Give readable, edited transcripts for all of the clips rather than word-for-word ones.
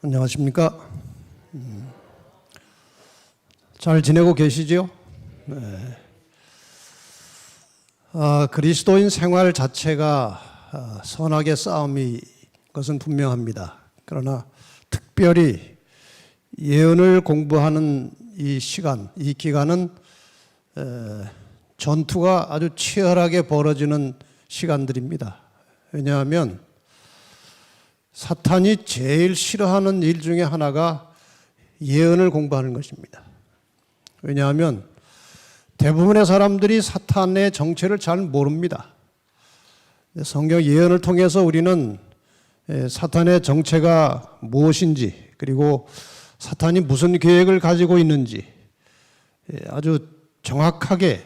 안녕하십니까? 잘 지내고 계시죠? 네. 그리스도인 생활 자체가 선악의 싸움인 것은 분명합니다. 그러나 특별히 예언을 공부하는 이 시간, 이 기간은 전투가 아주 치열하게 벌어지는 시간들입니다. 왜냐하면 사탄이 제일 싫어하는 일 중에 하나가 예언을 공부하는 것입니다. 왜냐하면 대부분의 사람들이 사탄의 정체를 잘 모릅니다. 성경 예언을 통해서 우리는 사탄의 정체가 무엇인지, 그리고 사탄이 무슨 계획을 가지고 있는지 아주 정확하게,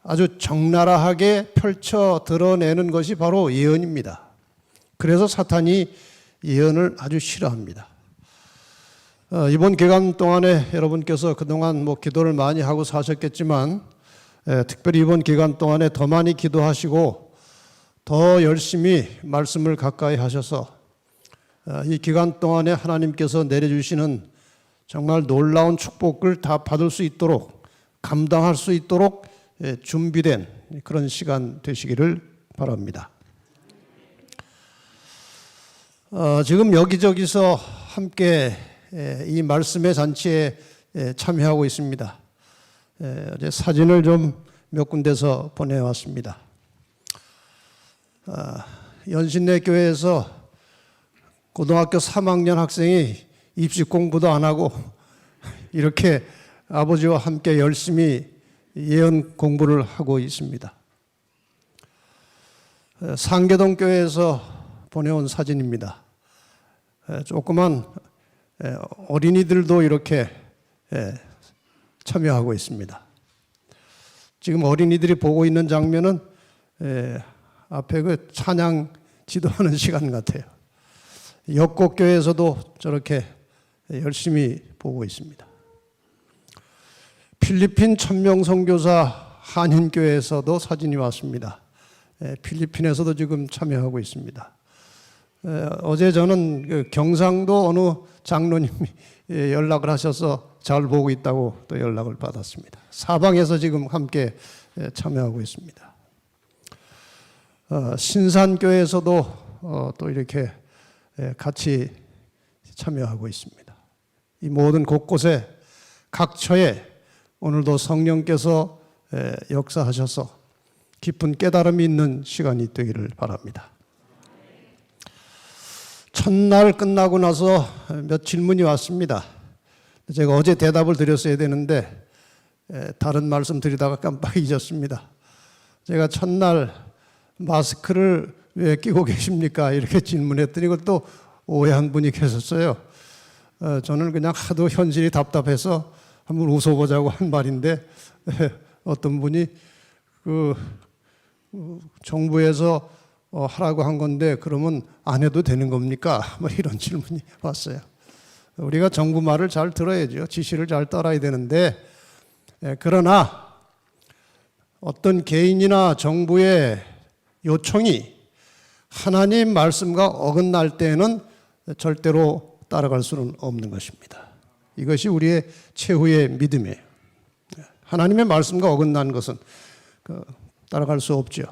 아주 적나라하게 펼쳐 드러내는 것이 바로 예언입니다. 그래서 사탄이 예언을 아주 싫어합니다. 이번 기간 동안에 여러분께서 그동안 기도를 많이 하고 사셨겠지만, 특별히 이번 기간 동안에 더 많이 기도하시고 더 열심히 말씀을 가까이 하셔서 이 기간 동안에 하나님께서 내려주시는 정말 놀라운 축복을 다 받을 수 있도록, 감당할 수 있도록 준비된 그런 시간 되시기를 바랍니다. 지금 여기저기서 함께 이 말씀의 잔치에 참여하고 있습니다. 어제 사진을 좀 몇 군데서 보내왔습니다. 연신내 교회에서 고등학교 3학년 학생이 입시 공부도 안 하고 이렇게 아버지와 함께 열심히 예언 공부를 하고 있습니다. 상계동 교회에서 보내온 사진입니다. 조그만 어린이들도 이렇게 참여하고 있습니다. 지금 어린이들이 보고 있는 장면은 앞에 그 찬양 지도하는 시간 같아요. 역곡교회에서도 저렇게 열심히 보고 있습니다. 필리핀 천명 선교사 한인교회에서도 사진이 왔습니다. 필리핀에서도 지금 참여하고 있습니다. 어제 저는 경상도 어느 장로님이 연락을 하셔서 잘 보고 있다고 또 연락을 받았습니다. 사방에서 지금 함께 참여하고 있습니다. 신산교회에서도 또 이렇게 같이 참여하고 있습니다. 이 모든 곳곳에 각처에 오늘도 성령께서 역사하셔서 깊은 깨달음이 있는 시간이 되기를 바랍니다. 첫날 끝나고 나서 몇 질문이 왔습니다. 제가 어제 대답을 드렸어야 되는데 다른 말씀 드리다가 깜빡 잊었습니다. 제가 첫날 마스크를 왜 끼고 계십니까? 이렇게 질문했더니 그것도 오해한 분이 계셨어요. 저는 그냥 하도 현실이 답답해서 한번 웃어보자고 한 말인데 어떤 분이 정부에서 하라고 한 건데 그러면 안 해도 되는 겁니까? 이런 질문이 왔어요. 우리가 정부 말을 잘 들어야죠. 지시를 잘 따라야 되는데, 그러나 어떤 개인이나 정부의 요청이 하나님 말씀과 어긋날 때에는 절대로 따라갈 수는 없는 것입니다. 이것이 우리의 최후의 믿음이에요. 하나님의 말씀과 어긋난 것은 따라갈 수 없죠.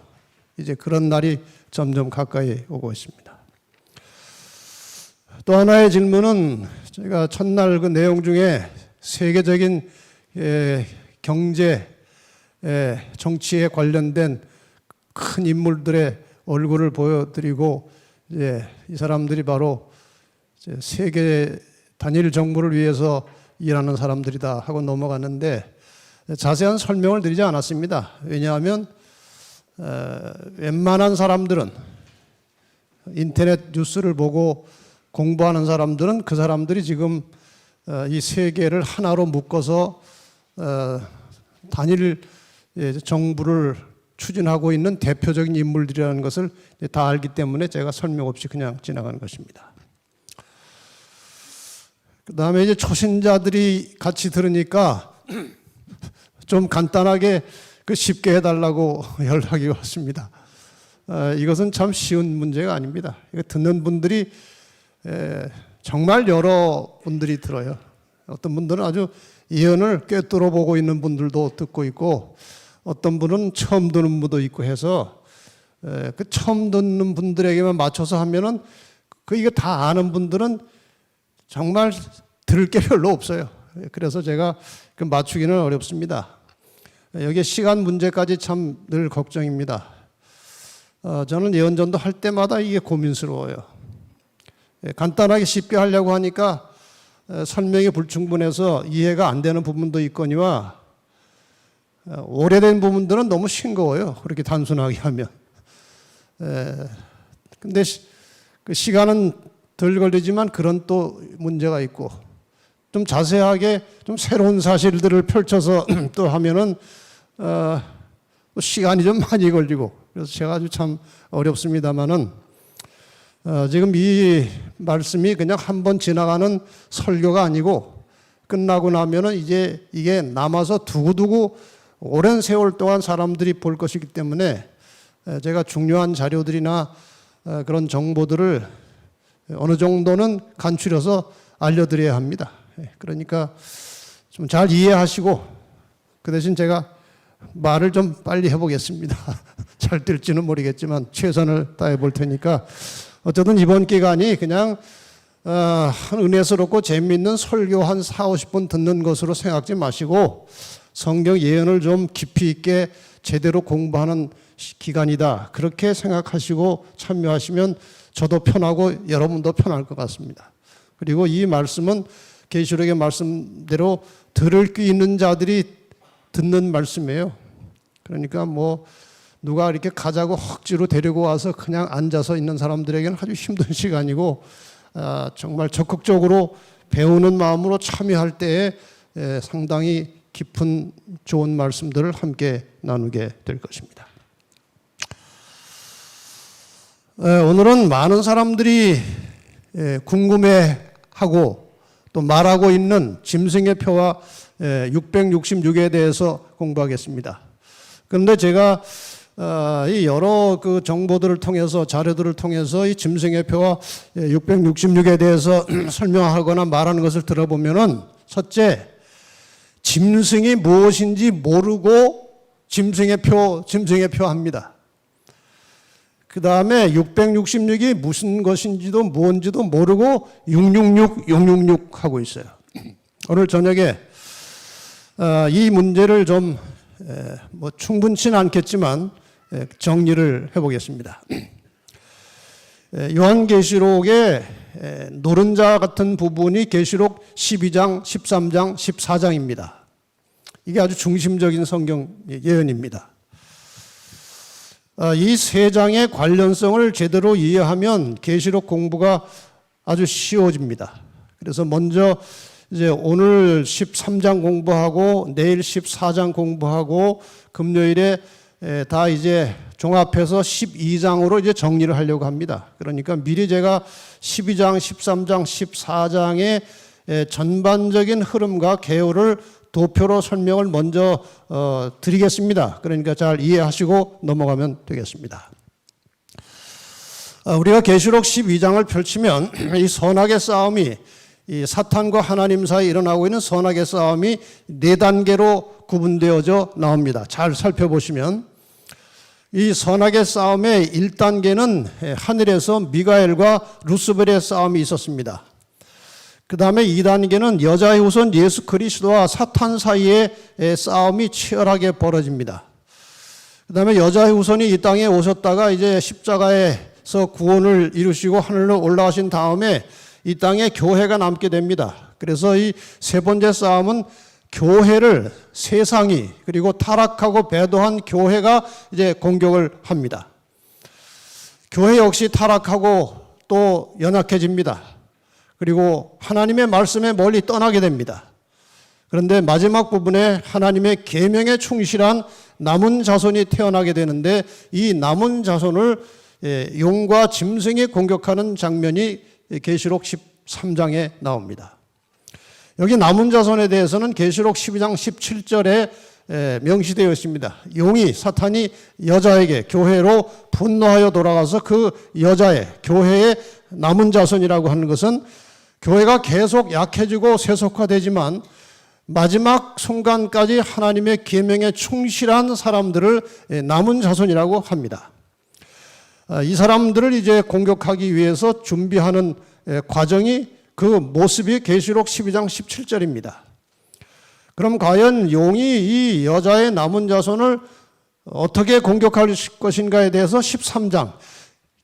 이제 그런 날이 점점 가까이 오고 있습니다. 또 하나의 질문은 제가 첫날 그 내용 중에 세계적인 경제, 정치에 관련된 큰 인물들의 얼굴을 보여드리고, 이 사람들이 바로 세계 단일 정부를 위해서 일하는 사람들이다 하고 넘어갔는데 자세한 설명을 드리지 않았습니다. 왜냐하면 웬만한 사람들은, 인터넷 뉴스를 보고 공부하는 사람들은 그 사람들이 지금 이 세계를 하나로 묶어서 단일 정부를 추진하고 있는 대표적인 인물들이라는 것을 다 알기 때문에 제가 설명 없이 그냥 지나가는 것입니다. 그 다음에 이제 초신자들이 같이 들으니까 좀 간단하게 쉽게 해달라고 연락이 왔습니다. 이것은 참 쉬운 문제가 아닙니다. 듣는 분들이 정말 여러 분들이 들어요. 어떤 분들은 아주 예언을 꿰뚫어 보고 있는 분들도 듣고 있고, 어떤 분은 처음 듣는 분도 있고 해서 그 처음 듣는 분들에게만 맞춰서 하면은 이게 다 아는 분들은 정말 들을 게 별로 없어요. 그래서 제가 그 맞추기는 어렵습니다. 여기에 시간 문제까지 참 늘 걱정입니다. 저는 예언전도 할 때마다 이게 고민스러워요. 간단하게 쉽게 하려고 하니까 설명이 불충분해서 이해가 안 되는 부분도 있거니와 오래된 부분들은 너무 싱거워요. 그렇게 단순하게 하면. 근데 그 시간은 덜 걸리지만 그런 또 문제가 있고, 좀 자세하게 좀 새로운 사실들을 펼쳐서 또 하면은 또 시간이 좀 많이 걸리고, 그래서 제가 아주 참 어렵습니다만은 지금 이 말씀이 그냥 한번 지나가는 설교가 아니고, 끝나고 나면은 이제 이게 남아서 두고두고 오랜 세월 동안 사람들이 볼 것이기 때문에 제가 중요한 자료들이나 그런 정보들을 어느 정도는 간추려서 알려드려야 합니다. 그러니까 좀 잘 이해하시고, 그 대신 제가 말을 좀 빨리 해보겠습니다. 잘 될지는 모르겠지만 최선을 다해 볼 테니까, 어쨌든 이번 기간이 그냥 은혜스럽고 재미있는 설교 한 40-50분 듣는 것으로 생각지 마시고, 성경 예언을 좀 깊이 있게 제대로 공부하는 기간이다, 그렇게 생각하시고 참여하시면 저도 편하고 여러분도 편할 것 같습니다. 그리고 이 말씀은 계시록의 말씀대로 들을 귀 있는 자들이 듣는 말씀이에요. 그러니까 뭐 누가 이렇게 가자고 억지로 데리고 와서 그냥 앉아서 있는 사람들에게는 아주 힘든 시간이고, 정말 적극적으로 배우는 마음으로 참여할 때에 상당히 깊은 좋은 말씀들을 함께 나누게 될 것입니다. 오늘은 많은 사람들이 궁금해하고 또 말하고 있는 짐승의 표와 666에 대해서 공부하겠습니다. 그런데 제가 이 여러 그 정보들을 통해서, 자료들을 통해서 이 짐승의 표와 666에 대해서 설명하거나 말하는 것을 들어보면은, 첫째, 짐승이 무엇인지 모르고 짐승의 표 합니다. 그 다음에 666이 무슨 것인지도 뭔지도 모르고 666 하고 있어요. 오늘 저녁에 이 문제를 좀 뭐 충분치는 않겠지만 정리를 해보겠습니다. 요한계시록의 노른자 같은 부분이 계시록 12장, 13장, 14장입니다. 이게 아주 중심적인 성경 예언입니다. 이 세 장의 관련성을 제대로 이해하면 계시록 공부가 아주 쉬워집니다. 그래서 먼저 이제 오늘 13장 공부하고 내일 14장 공부하고 금요일에 다 이제 종합해서 12장으로 이제 정리를 하려고 합니다. 그러니까 미리 제가 12장, 13장, 14장의 전반적인 흐름과 개요를 도표로 설명을 먼저 드리겠습니다. 그러니까 잘 이해하시고 넘어가면 되겠습니다. 우리가 계시록 12장을 펼치면 이 선악의 싸움이, 이 사탄과 하나님 사이에 일어나고 있는 선악의 싸움이 4단계로 구분되어져 나옵니다. 잘 살펴보시면 이 선악의 싸움의 1단계는 하늘에서 미가엘과 루스벨의 싸움이 있었습니다. 그 다음에 2단계는 여자의 후손 예수 그리스도와 사탄 사이의 싸움이 치열하게 벌어집니다. 그 다음에 여자의 후손이 이 땅에 오셨다가 이제 십자가에서 구원을 이루시고 하늘로 올라가신 다음에 이 땅에 교회가 남게 됩니다. 그래서 이 세 번째 싸움은 교회를 세상이, 그리고 타락하고 배도한 교회가 이제 공격을 합니다. 교회 역시 타락하고 또 연약해집니다. 그리고 하나님의 말씀에 멀리 떠나게 됩니다. 그런데 마지막 부분에 하나님의 계명에 충실한 남은 자손이 태어나게 되는데, 이 남은 자손을 용과 짐승이 공격하는 장면이 계시록 13장에 나옵니다. 여기 남은 자손에 대해서는 계시록 12장 17절에 명시되어 있습니다. 용이, 사탄이 여자에게, 교회로 분노하여 돌아가서 그 여자의, 교회의 남은 자손이라고 하는 것은 교회가 계속 약해지고 세속화되지만 마지막 순간까지 하나님의 계명에 충실한 사람들을 남은 자손이라고 합니다. 이 사람들을 이제 공격하기 위해서 준비하는 과정이 그 모습이 계시록 12장 17절입니다. 그럼 과연 용이 이 여자의 남은 자손을 어떻게 공격할 것인가에 대해서 13장,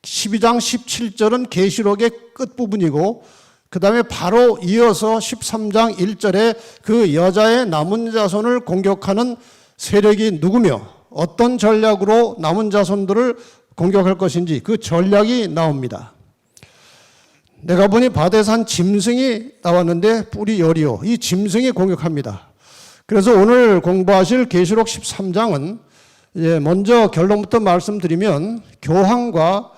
12장 17절은 계시록의 끝부분이고 그 다음에 바로 이어서 13장 1절에 그 여자의 남은 자손을 공격하는 세력이 누구며 어떤 전략으로 남은 자손들을 공격할 것인지 그 전략이 나옵니다. 내가 보니 바데산 짐승이 나왔는데 뿔이 열이요. 이 짐승이 공격합니다. 그래서 오늘 공부하실 계시록 13장은 먼저 결론부터 말씀드리면 교황과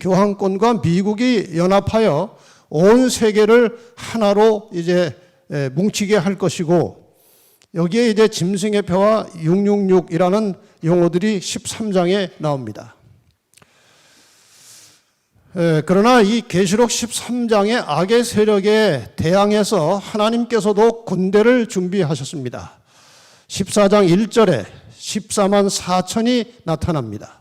교황권과 미국이 연합하여 온 세계를 하나로 이제 뭉치게 할 것이고 여기에 이제 짐승의 표와 666이라는 용어들이 13장에 나옵니다. 그러나 이 계시록 13장의 악의 세력에 대항해서 하나님께서도 군대를 준비하셨습니다. 14장 1절에 14만 4천이 나타납니다.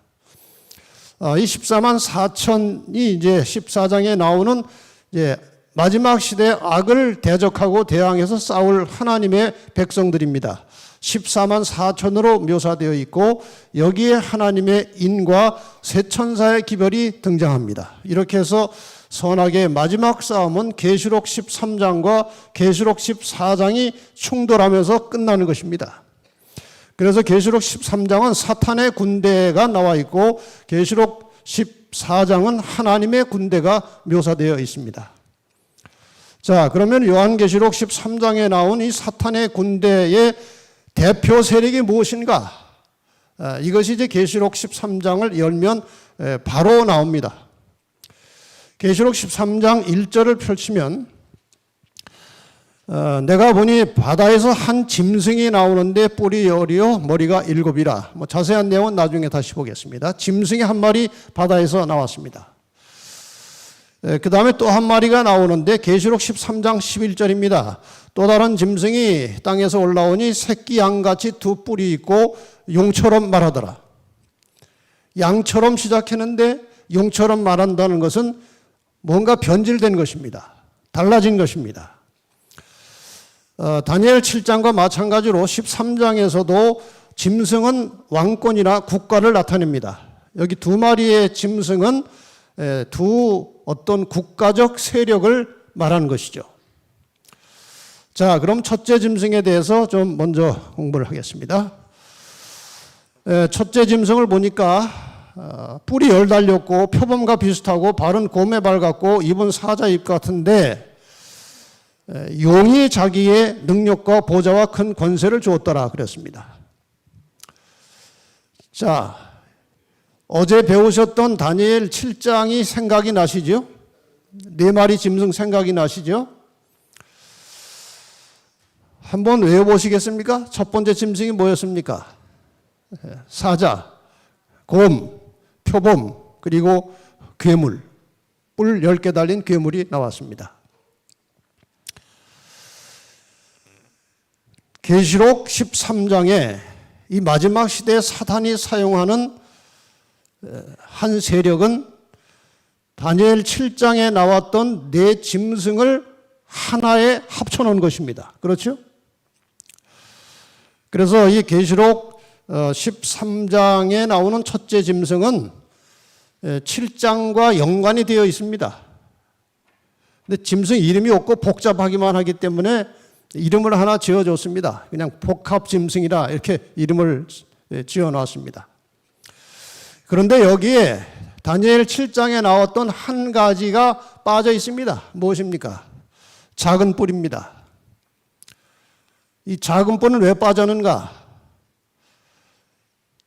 이 14만 4천이 이제 14장에 나오는 이제 마지막 시대의 악을 대적하고 대항해서 싸울 하나님의 백성들입니다. 14만 4천으로 묘사되어 있고 여기에 하나님의 인과 세 천사의 기별이 등장합니다. 이렇게 해서 선악의 마지막 싸움은 계시록 13장과 계시록 14장이 충돌하면서 끝나는 것입니다. 그래서 계시록 13장은 사탄의 군대가 나와 있고 계시록 14장은 하나님의 군대가 묘사되어 있습니다. 자, 그러면 요한계시록 13장에 나온 이 사탄의 군대의 대표 세력이 무엇인가? 이것이 이제 계시록 13장을 열면 바로 나옵니다. 계시록 13장 1절을 펼치면 내가 보니 바다에서 한 짐승이 나오는데 뿔이 열이요 머리가 7이라. 자세한 내용은 나중에 다시 보겠습니다. 짐승이 한 마리 바다에서 나왔습니다. 그 다음에 또 한 마리가 나오는데 계시록 13장 11절입니다. 또 다른 짐승이 땅에서 올라오니 새끼 양같이 두 뿔이 있고 용처럼 말하더라. 양처럼 시작했는데 용처럼 말한다는 것은 뭔가 변질된 것입니다. 달라진 것입니다. 다니엘 7장과 마찬가지로 13장에서도 짐승은 왕권이나 국가를 나타냅니다. 여기 두 마리의 짐승은 두 어떤 국가적 세력을 말하는 것이죠. 자, 그럼 첫째 짐승에 대해서 좀 먼저 공부를 하겠습니다. 첫째 짐승을 보니까 뿔이 열 달렸고 표범과 비슷하고 발은 곰의 발 같고 입은 사자 입 같은데 용이 자기의 능력과 보좌와 큰 권세를 주었더라 그랬습니다. 자, 어제 배우셨던 다니엘 7장이 생각이 나시죠? 네 마리 짐승 생각이 나시죠? 한번 외워보시겠습니까? 첫 번째 짐승이 뭐였습니까? 사자, 곰, 표범, 그리고 괴물, 뿔 10개 달린 괴물이 나왔습니다. 계시록 13장에 이 마지막 시대에 사탄이 사용하는 한 세력은 다니엘 7장에 나왔던 네 짐승을 하나에 합쳐놓은 것입니다. 그렇죠? 그래서 이 계시록 13장에 나오는 첫째 짐승은 7장과 연관이 되어 있습니다. 근데 짐승 이름이 없고 복잡하기만 하기 때문에 이름을 하나 지어줬습니다. 그냥 복합 짐승이라 이렇게 이름을 지어놨습니다. 그런데 여기에 다니엘 7장에 나왔던 한 가지가 빠져 있습니다. 무엇입니까? 작은 뿔입니다. 이 작은 뿔은 왜 빠졌는가?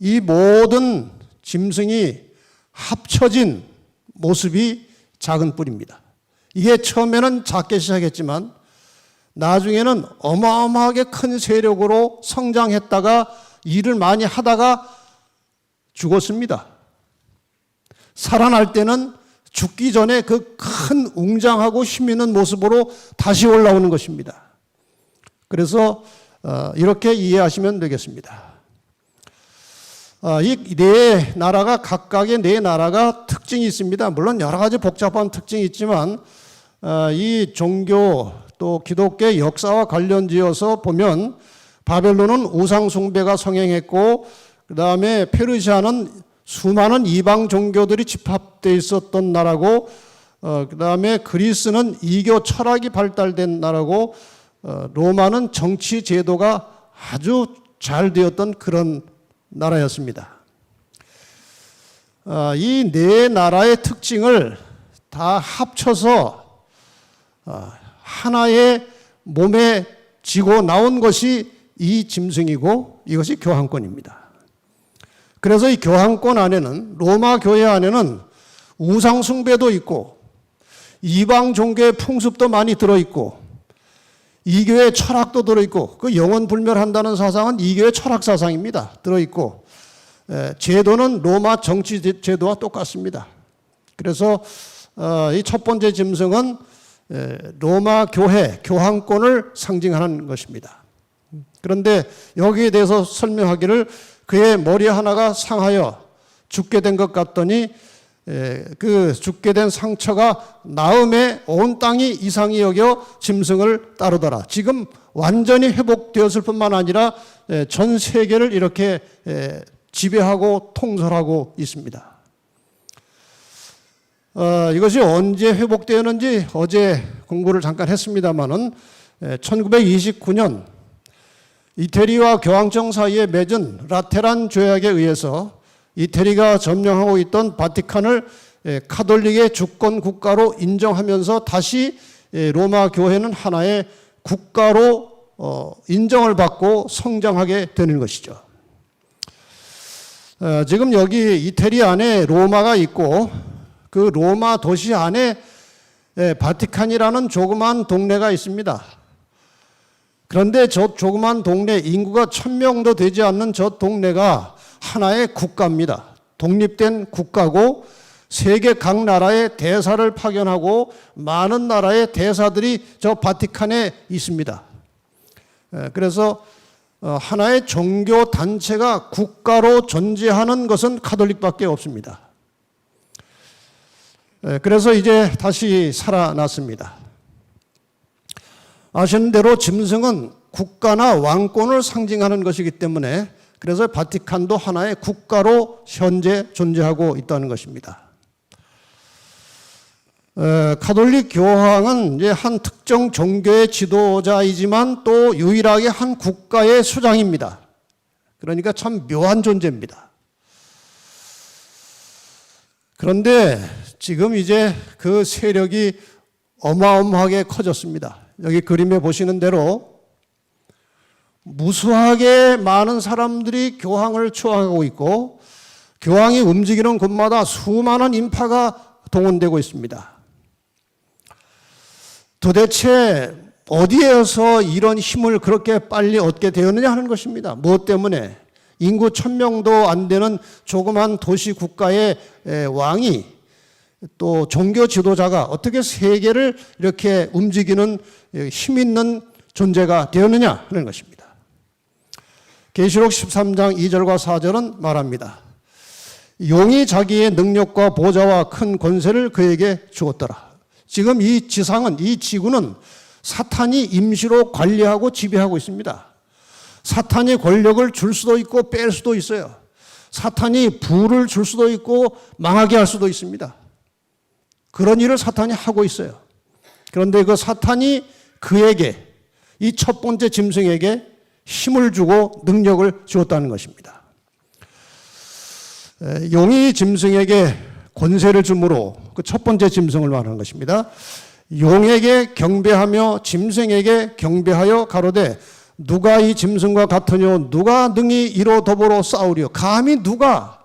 이 모든 짐승이 합쳐진 모습이 작은 뿔입니다. 이게 처음에는 작게 시작했지만 나중에는 어마어마하게 큰 세력으로 성장했다가 일을 많이 하다가 죽었습니다. 살아날 때는 죽기 전에 그 큰 웅장하고 힘 있는 모습으로 다시 올라오는 것입니다. 그래서 이렇게 이해하시면 되겠습니다. 이 네 나라가 각각의 네 나라가 특징이 있습니다. 물론 여러 가지 복잡한 특징이 있지만 이 종교 또 기독교의 역사와 관련지어서 보면 바벨론은 우상 숭배가 성행했고 그 다음에 페르시아는 수많은 이방 종교들이 집합되어 있었던 나라고 그 다음에 그리스는 이교 철학이 발달된 나라고 로마는 정치 제도가 아주 잘 되었던 그런 나라였습니다. 이 네 나라의 특징을 다 합쳐서 하나의 몸에 지고 나온 것이 이 짐승이고 이것이 교황권입니다. 그래서 이 교황권 안에는 로마 교회 안에는 우상 숭배도 있고 이방 종교의 풍습도 많이 들어있고 이교의 철학도 들어있고 그 영원 불멸한다는 사상은 이교의 철학 사상입니다. 들어있고 제도는 로마 정치 제도와 똑같습니다. 그래서 이 첫 번째 짐승은 로마 교회 교황권을 상징하는 것입니다. 그런데 여기에 대해서 설명하기를 그의 머리 하나가 상하여 죽게 된 것 같더니 그 죽게 된 상처가 나음에 온 땅이 이상히 여겨 짐승을 따르더라. 지금 완전히 회복되었을 뿐만 아니라 전 세계를 이렇게 지배하고 통솔하고 있습니다. 이것이 언제 회복되었는지 어제 공부를 잠깐 했습니다마는 1929년 이태리와 교황청 사이에 맺은 라테란 조약에 의해서 이태리가 점령하고 있던 바티칸을 카톨릭의 주권 국가로 인정하면서 다시 로마 교회는 하나의 국가로 인정을 받고 성장하게 되는 것이죠. 지금 여기 이태리 안에 로마가 있고 그 로마 도시 안에 바티칸이라는 조그만 동네가 있습니다. 그런데 저 조그만 동네 인구가 1000명도 되지 않는 저 동네가 하나의 국가입니다. 독립된 국가고 세계 각 나라의 대사를 파견하고 많은 나라의 대사들이 저 바티칸에 있습니다. 그래서 하나의 종교 단체가 국가로 존재하는 것은 카톨릭밖에 없습니다. 그래서 이제 다시 살아났습니다. 아시는 대로 짐승은 국가나 왕권을 상징하는 것이기 때문에 그래서 바티칸도 하나의 국가로 현재 존재하고 있다는 것입니다. 카톨릭 교황은 이제 한 특정 종교의 지도자이지만 또 유일하게 한 국가의 수장입니다. 그러니까 참 묘한 존재입니다. 그런데 지금 이제 그 세력이 어마어마하게 커졌습니다. 여기 그림에 보시는 대로 무수하게 많은 사람들이 교황을 추앙하고 있고 교황이 움직이는 곳마다 수많은 인파가 동원되고 있습니다. 도대체 어디에서 이런 힘을 그렇게 빨리 얻게 되었느냐 하는 것입니다. 무엇 때문에? 인구 1000명도 안 되는 조그만 도시 국가의 왕이 또 종교 지도자가 어떻게 세계를 이렇게 움직이는 힘 있는 존재가 되었느냐 하는 것입니다. 계시록 13장 2절과 4절은 말합니다. 용이 자기의 능력과 보좌와 큰 권세를 그에게 주었더라. 지금 이 지상은, 이 지구는 사탄이 임시로 관리하고 지배하고 있습니다. 사탄이 권력을 줄 수도 있고 뺄 수도 있어요. 사탄이 부를 줄 수도 있고 망하게 할 수도 있습니다. 그런 일을 사탄이 하고 있어요. 그런데 그 사탄이 그에게, 이 첫 번째 짐승에게 힘을 주고 능력을 주었다는 것입니다. 용이 짐승에게 권세를 주므로 그 첫 번째 짐승을 말하는 것입니다. 용에게 경배하며 짐승에게 경배하여 가로되 누가 이 짐승과 같으뇨 누가 능히 이로 더불어 싸우리요. 감히 누가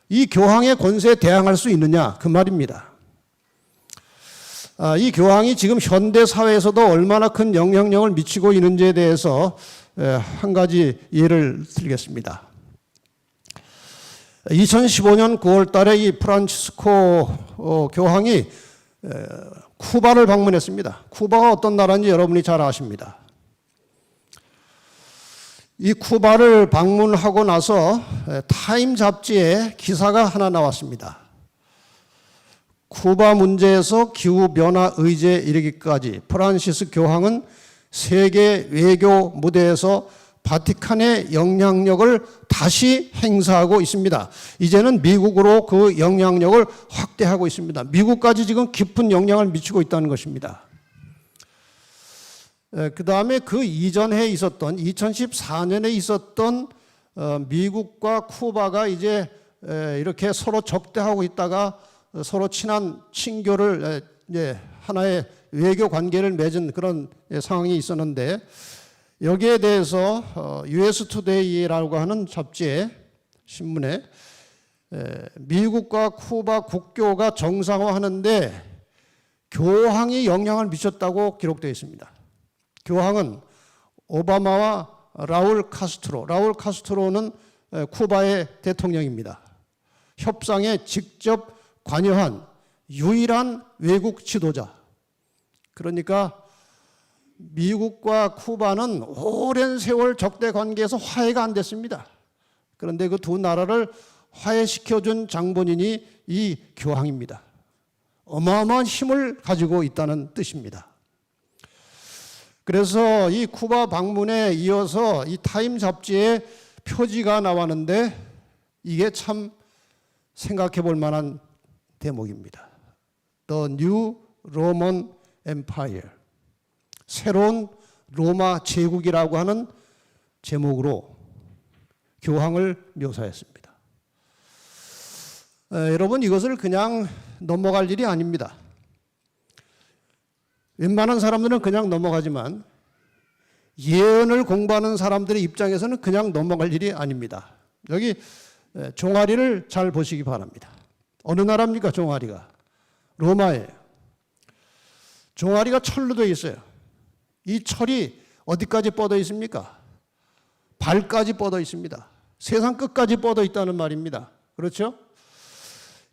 이 교황의 권세에 대항할 수 있느냐 그 말입니다. 이 교황이 지금 현대 사회에서도 얼마나 큰 영향력을 미치고 있는지에 대해서 한 가지 예를 들겠습니다. 2015년 9월 달에 이 프란치스코 교황이 쿠바를 방문했습니다. 쿠바가 어떤 나라인지 여러분이 잘 아십니다. 이 쿠바를 방문하고 나서 타임 잡지에 기사가 하나 나왔습니다. 쿠바 문제에서 기후변화 의제에 이르기까지 프란시스 교황은 세계 외교 무대에서 바티칸의 영향력을 다시 행사하고 있습니다. 이제는 미국으로 그 영향력을 확대하고 있습니다. 미국까지 지금 깊은 영향을 미치고 있다는 것입니다. 그 다음에 그 이전에 있었던 2014년에 있었던 미국과 쿠바가 이제 이렇게 서로 적대하고 있다가 서로 친한 친교를 이제 하나의 외교 관계를 맺은 그런 상황이 있었는데, 여기에 대해서 US 투데이라고 하는 잡지에 신문에 미국과 쿠바 국교가 정상화하는데 교황이 영향을 미쳤다고 기록되어 있습니다. 교황은 오바마와 라울 카스트로는 쿠바의 대통령입니다. 협상에 직접 관여한 유일한 외국 지도자. 그러니까 미국과 쿠바는 오랜 세월 적대 관계에서 화해가 안 됐습니다. 그런데 그 두 나라를 화해시켜준 장본인이 이 교황입니다. 어마어마한 힘을 가지고 있다는 뜻입니다. 그래서 이 쿠바 방문에 이어서 이 타임 잡지에 표지가 나왔는데 이게 참 생각해 볼 만한 대목입니다. The New Roman Empire. 새로운 로마 제국이라고 하는 제목으로 교황을 묘사했습니다. 여러분, 이것을 그냥 넘어갈 일이 아닙니다. 웬만한 사람들은 그냥 넘어가지만 예언을 공부하는 사람들의 입장에서는 그냥 넘어갈 일이 아닙니다. 여기 종아리를 잘 보시기 바랍니다. 어느 나라입니까, 종아리가? 로마예요. 종아리가 철로 되어 있어요. 이 철이 어디까지 뻗어 있습니까? 발까지 뻗어 있습니다. 세상 끝까지 뻗어 있다는 말입니다. 그렇죠?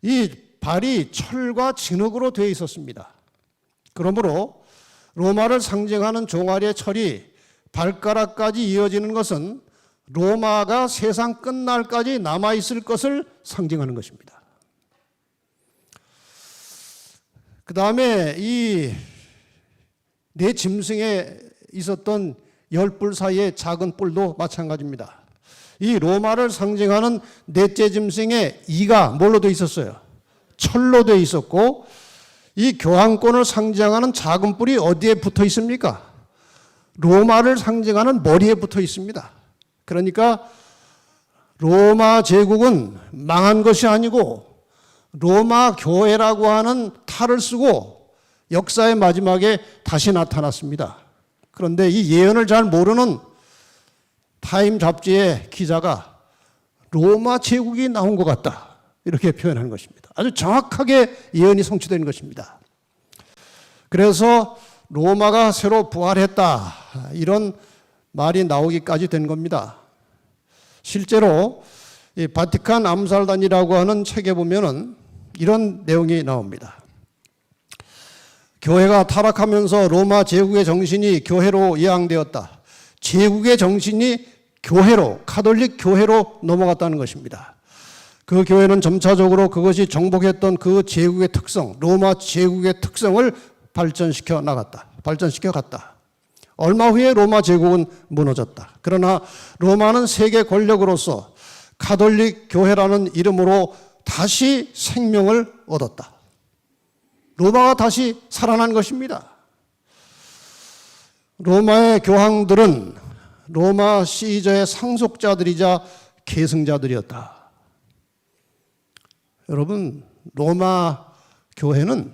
이 발이 철과 진흙으로 되어 있었습니다. 그러므로 로마를 상징하는 종아리의 철이 발가락까지 이어지는 것은 로마가 세상 끝날까지 남아있을 것을 상징하는 것입니다. 그 다음에 이 네 짐승에 있었던 10뿔 사이의 작은 뿔도 마찬가지입니다. 이 로마를 상징하는 넷째 짐승의 이가 뭘로 되어 있었어요? 철로 되어 있었고, 이 교황권을 상징하는 작은 뿔이 어디에 붙어 있습니까? 로마를 상징하는 머리에 붙어 있습니다. 그러니까 로마 제국은 망한 것이 아니고 로마 교회라고 하는 탈을 쓰고 역사의 마지막에 다시 나타났습니다. 그런데 이 예언을 잘 모르는 타임 잡지의 기자가 로마 제국이 나온 것 같다, 이렇게 표현한 것입니다. 아주 정확하게 예언이 성취된 것입니다. 그래서 로마가 새로 부활했다, 이런 말이 나오기까지 된 겁니다. 실제로 이 바티칸 암살단이라고 하는 책에 보면은 이런 내용이 나옵니다. 교회가 타락하면서 로마 제국의 정신이 교회로 이양되었다. 제국의 정신이 교회로, 카톨릭 교회로 넘어갔다는 것입니다. 그 교회는 점차적으로 그것이 정복했던 그 제국의 특성, 로마 제국의 특성을 발전시켜 갔다. 얼마 후에 로마 제국은 무너졌다. 그러나 로마는 세계 권력으로서 카톨릭 교회라는 이름으로 다시 생명을 얻었다. 로마가 다시 살아난 것입니다. 로마의 교황들은 로마 시저의 상속자들이자 계승자들이었다. 여러분, 로마 교회는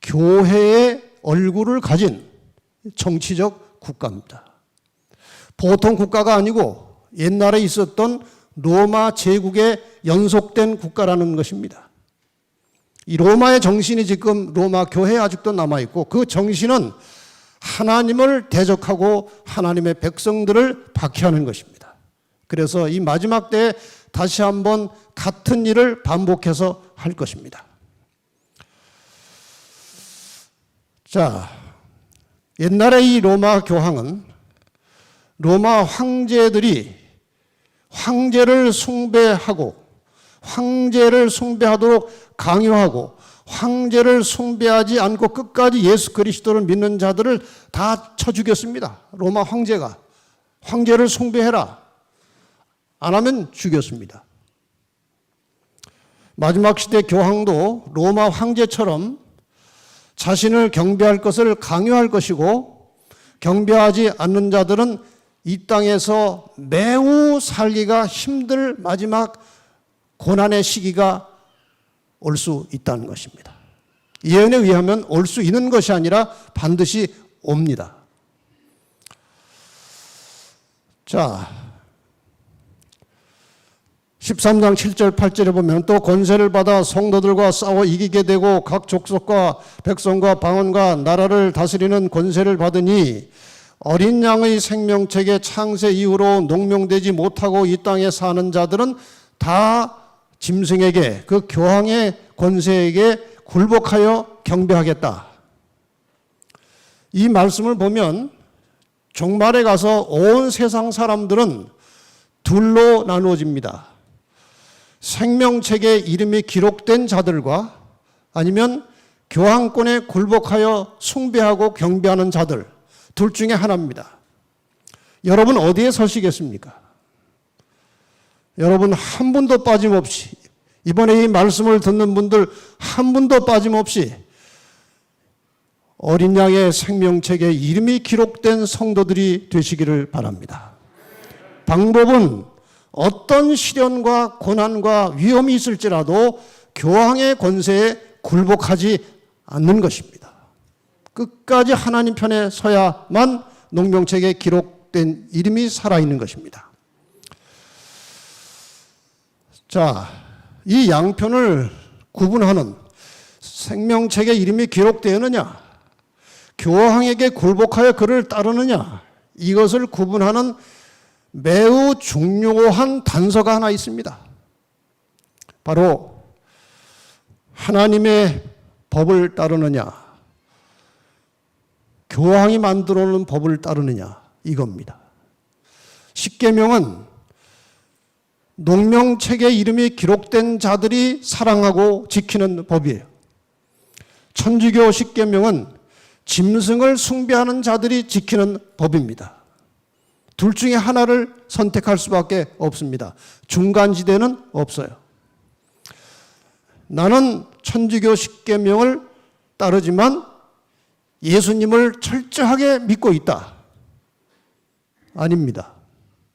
교회의 얼굴을 가진 정치적 국가입니다. 보통 국가가 아니고 옛날에 있었던 로마 제국의 연속된 국가라는 것입니다. 이 로마의 정신이 지금 로마 교회에 아직도 남아있고, 그 정신은 하나님을 대적하고 하나님의 백성들을 박해하는 것입니다. 그래서 이 마지막 때에 다시 한번 같은 일을 반복해서 할 것입니다. 자, 옛날에 이 로마 교황은 로마 황제들이 황제를 숭배하고 황제를 숭배하도록 강요하고 황제를 숭배하지 않고 끝까지 예수 그리스도를 믿는 자들을 다 쳐 죽였습니다. 로마 황제가 황제를 숭배해라. 안 하면 죽였습니다. 마지막 시대 교황도 로마 황제처럼 자신을 경배할 것을 강요할 것이고 경배하지 않는 자들은 이 땅에서 매우 살기가 힘들 마지막 고난의 시기가 올 수 있다는 것입니다. 예언에 의하면 올 수 있는 것이 아니라 반드시 옵니다. 자, 13장 7절 8절에 보면 또 권세를 받아 성도들과 싸워 이기게 되고 각 족속과 백성과 방언과 나라를 다스리는 권세를 받으니 어린 양의 생명책의 창세 이후로 농명되지 못하고 이 땅에 사는 자들은 다 짐승에게 그 교황의 권세에게 굴복하여 경배하겠다. 이 말씀을 보면 종말에 가서 온 세상 사람들은 둘로 나누어집니다. 생명책에 이름이 기록된 자들과 아니면 교황권에 굴복하여 숭배하고 경배하는 자들, 둘 중에 하나입니다. 여러분 어디에 서시겠습니까? 여러분 한 분도 빠짐없이, 이번에 이 말씀을 듣는 분들 한 분도 빠짐없이 어린 양의 생명책에 이름이 기록된 성도들이 되시기를 바랍니다. 방법은 어떤 시련과 고난과 위험이 있을지라도 교황의 권세에 굴복하지 않는 것입니다. 끝까지 하나님 편에 서야만 농명책에 기록된 이름이 살아있는 것입니다. 자, 이 양편을 구분하는 생명책에 이름이 기록되느냐, 교황에게 굴복하여 그를 따르느냐, 이것을 구분하는 매우 중요한 단서가 하나 있습니다. 바로 하나님의 법을 따르느냐, 교황이 만들어 놓은 법을 따르느냐, 이겁니다. 십계명은 농명책에 이름이 기록된 자들이 사랑하고 지키는 법이에요. 천주교 십계명은 짐승을 숭배하는 자들이 지키는 법입니다. 둘 중에 하나를 선택할 수밖에 없습니다. 중간지대는 없어요. 나는 천주교 십계명을 따르지만 예수님을 철저하게 믿고 있다. 아닙니다.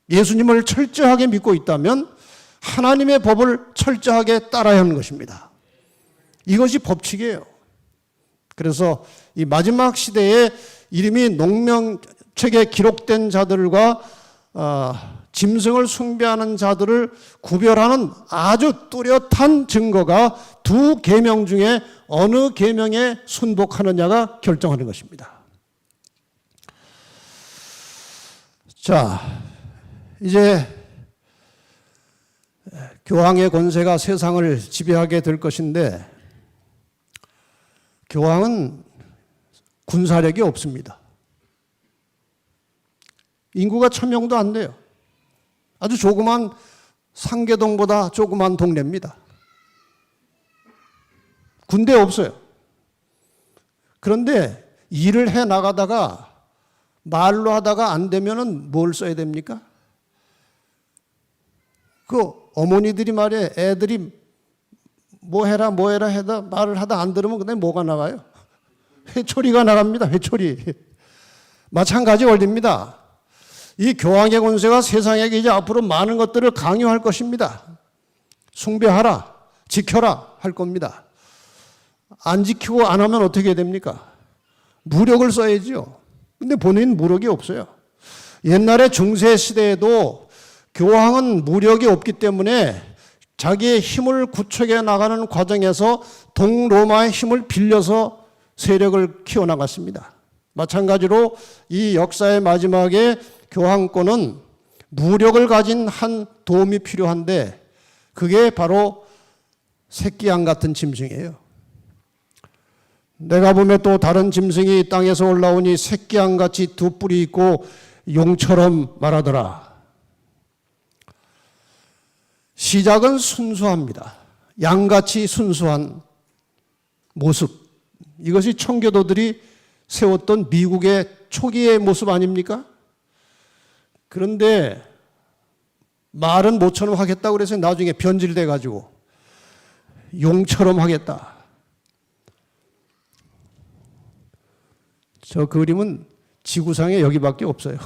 예수님을 철저하게 믿고 있다면 하나님의 법을 철저하게 따라야 하는 것입니다. 이것이 법칙이에요. 그래서 이 마지막 시대에 이름이 농명책에 기록된 자들과 짐승을 숭배하는 자들을 구별하는 아주 뚜렷한 증거가 두 계명 중에 어느 계명에 순복하느냐가 결정하는 것입니다. 자, 이제 교황의 권세가 세상을 지배하게 될 것인데 교황은 군사력이 없습니다. 인구가 1000명도 안 돼요. 아주 조그만 상계동보다 조그만 동네입니다. 군대 없어요. 그런데 일을 해 나가다가 말로 하다가 안 되면은 뭘 써야 됩니까? 그 어머니들이 말이에요. 애들이 뭐 해라 해다 말을 하다 안 들으면 그다음에 뭐가 나가요? 회초리가 나갑니다. 회초리. 마찬가지 원리입니다. 이 교황의 권세가 세상에게 이제 앞으로 많은 것들을 강요할 것입니다. 숭배하라, 지켜라 할 겁니다. 안 지키고 안 하면 어떻게 됩니까? 무력을 써야죠. 근데 본인 무력이 없어요. 옛날에 중세 시대에도 교황은 무력이 없기 때문에 자기의 힘을 구축해 나가는 과정에서 동로마의 힘을 빌려서 세력을 키워나갔습니다. 마찬가지로 이 역사의 마지막에 교황권은 무력을 가진 한 도움이 필요한데 그게 바로 새끼양 같은 짐승이에요. 내가 보면 또 다른 짐승이 땅에서 올라오니 새끼양같이 두 뿔이 있고 용처럼 말하더라. 시작은 순수합니다. 양같이 순수한 모습. 이것이 청교도들이 세웠던 미국의 초기의 모습 아닙니까? 그런데 말은 모처럼 하겠다고 그래서 나중에 변질돼 가지고 용처럼 하겠다. 저 그림은 지구상에 여기밖에 없어요.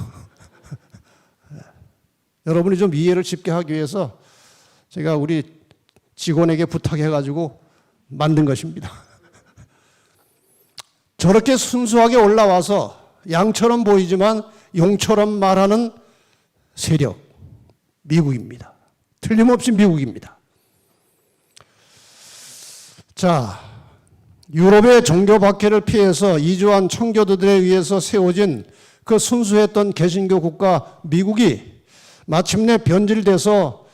여러분이 좀 이해를 쉽게 하기 위해서 제가 우리 직원에게 부탁해가지고 만든 것입니다. 저렇게 순수하게 올라와서 양처럼 보이지만 용처럼 말하는 세력, 미국입니다. 틀림없이 미국입니다. 자, 유럽의 종교 박해를 피해서 이주한 청교도들에 의해서 세워진 그 순수했던 개신교 국가 미국이 마침내 변질돼서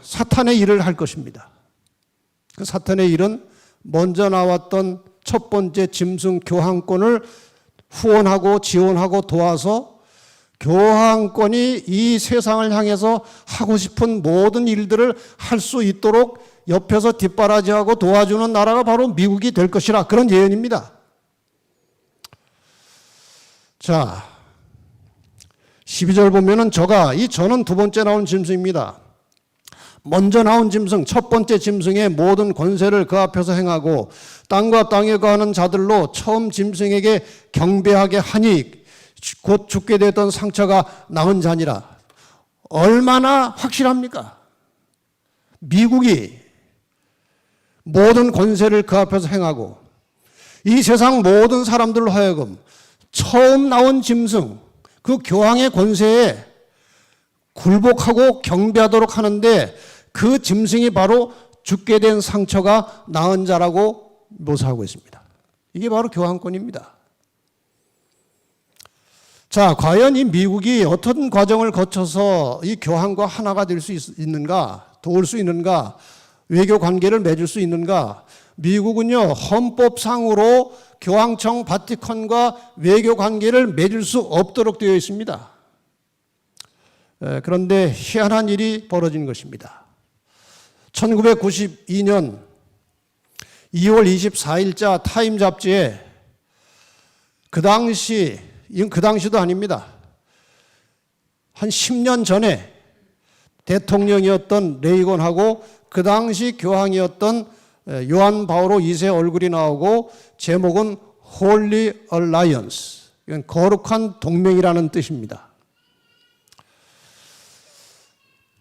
사탄의 일을 할 것입니다. 그 사탄의 일은 먼저 나왔던 첫 번째 짐승 교황권을 후원하고 지원하고 도와서 교황권이 이 세상을 향해서 하고 싶은 모든 일들을 할 수 있도록 옆에서 뒷바라지하고 도와주는 나라가 바로 미국이 될 것이라, 그런 예언입니다. 자, 12절 보면은 저는 두 번째 나온 짐승입니다. 먼저 나온 짐승, 첫 번째 짐승의 모든 권세를 그 앞에서 행하고 땅과 땅에 거하는 자들로 처음 짐승에게 경배하게 하니 곧 죽게 되었던 상처가 나은 자니라. 얼마나 확실합니까? 미국이 모든 권세를 그 앞에서 행하고 이 세상 모든 사람들로 하여금 처음 나온 짐승, 그 교황의 권세에 굴복하고 경배하도록 하는데 그 짐승이 바로 죽게 된 상처가 나은 자라고 묘사하고 있습니다. 이게 바로 교황권입니다. 자, 과연 이 미국이 어떤 과정을 거쳐서 이 교황과 하나가 될 수 있는가, 도울 수 있는가, 외교 관계를 맺을 수 있는가? 미국은요, 헌법상으로 교황청 바티칸과 외교 관계를 맺을 수 없도록 되어 있습니다. 그런데 희한한 일이 벌어진 것입니다. 1992년 2월 24일자 타임 잡지에 이건 그 당시도 아닙니다. 한 10년 전에 대통령이었던 레이건하고 그 당시 교황이었던 요한 바오로 2세 얼굴이 나오고 제목은 Holy Alliance, 이건 거룩한 동맹이라는 뜻입니다.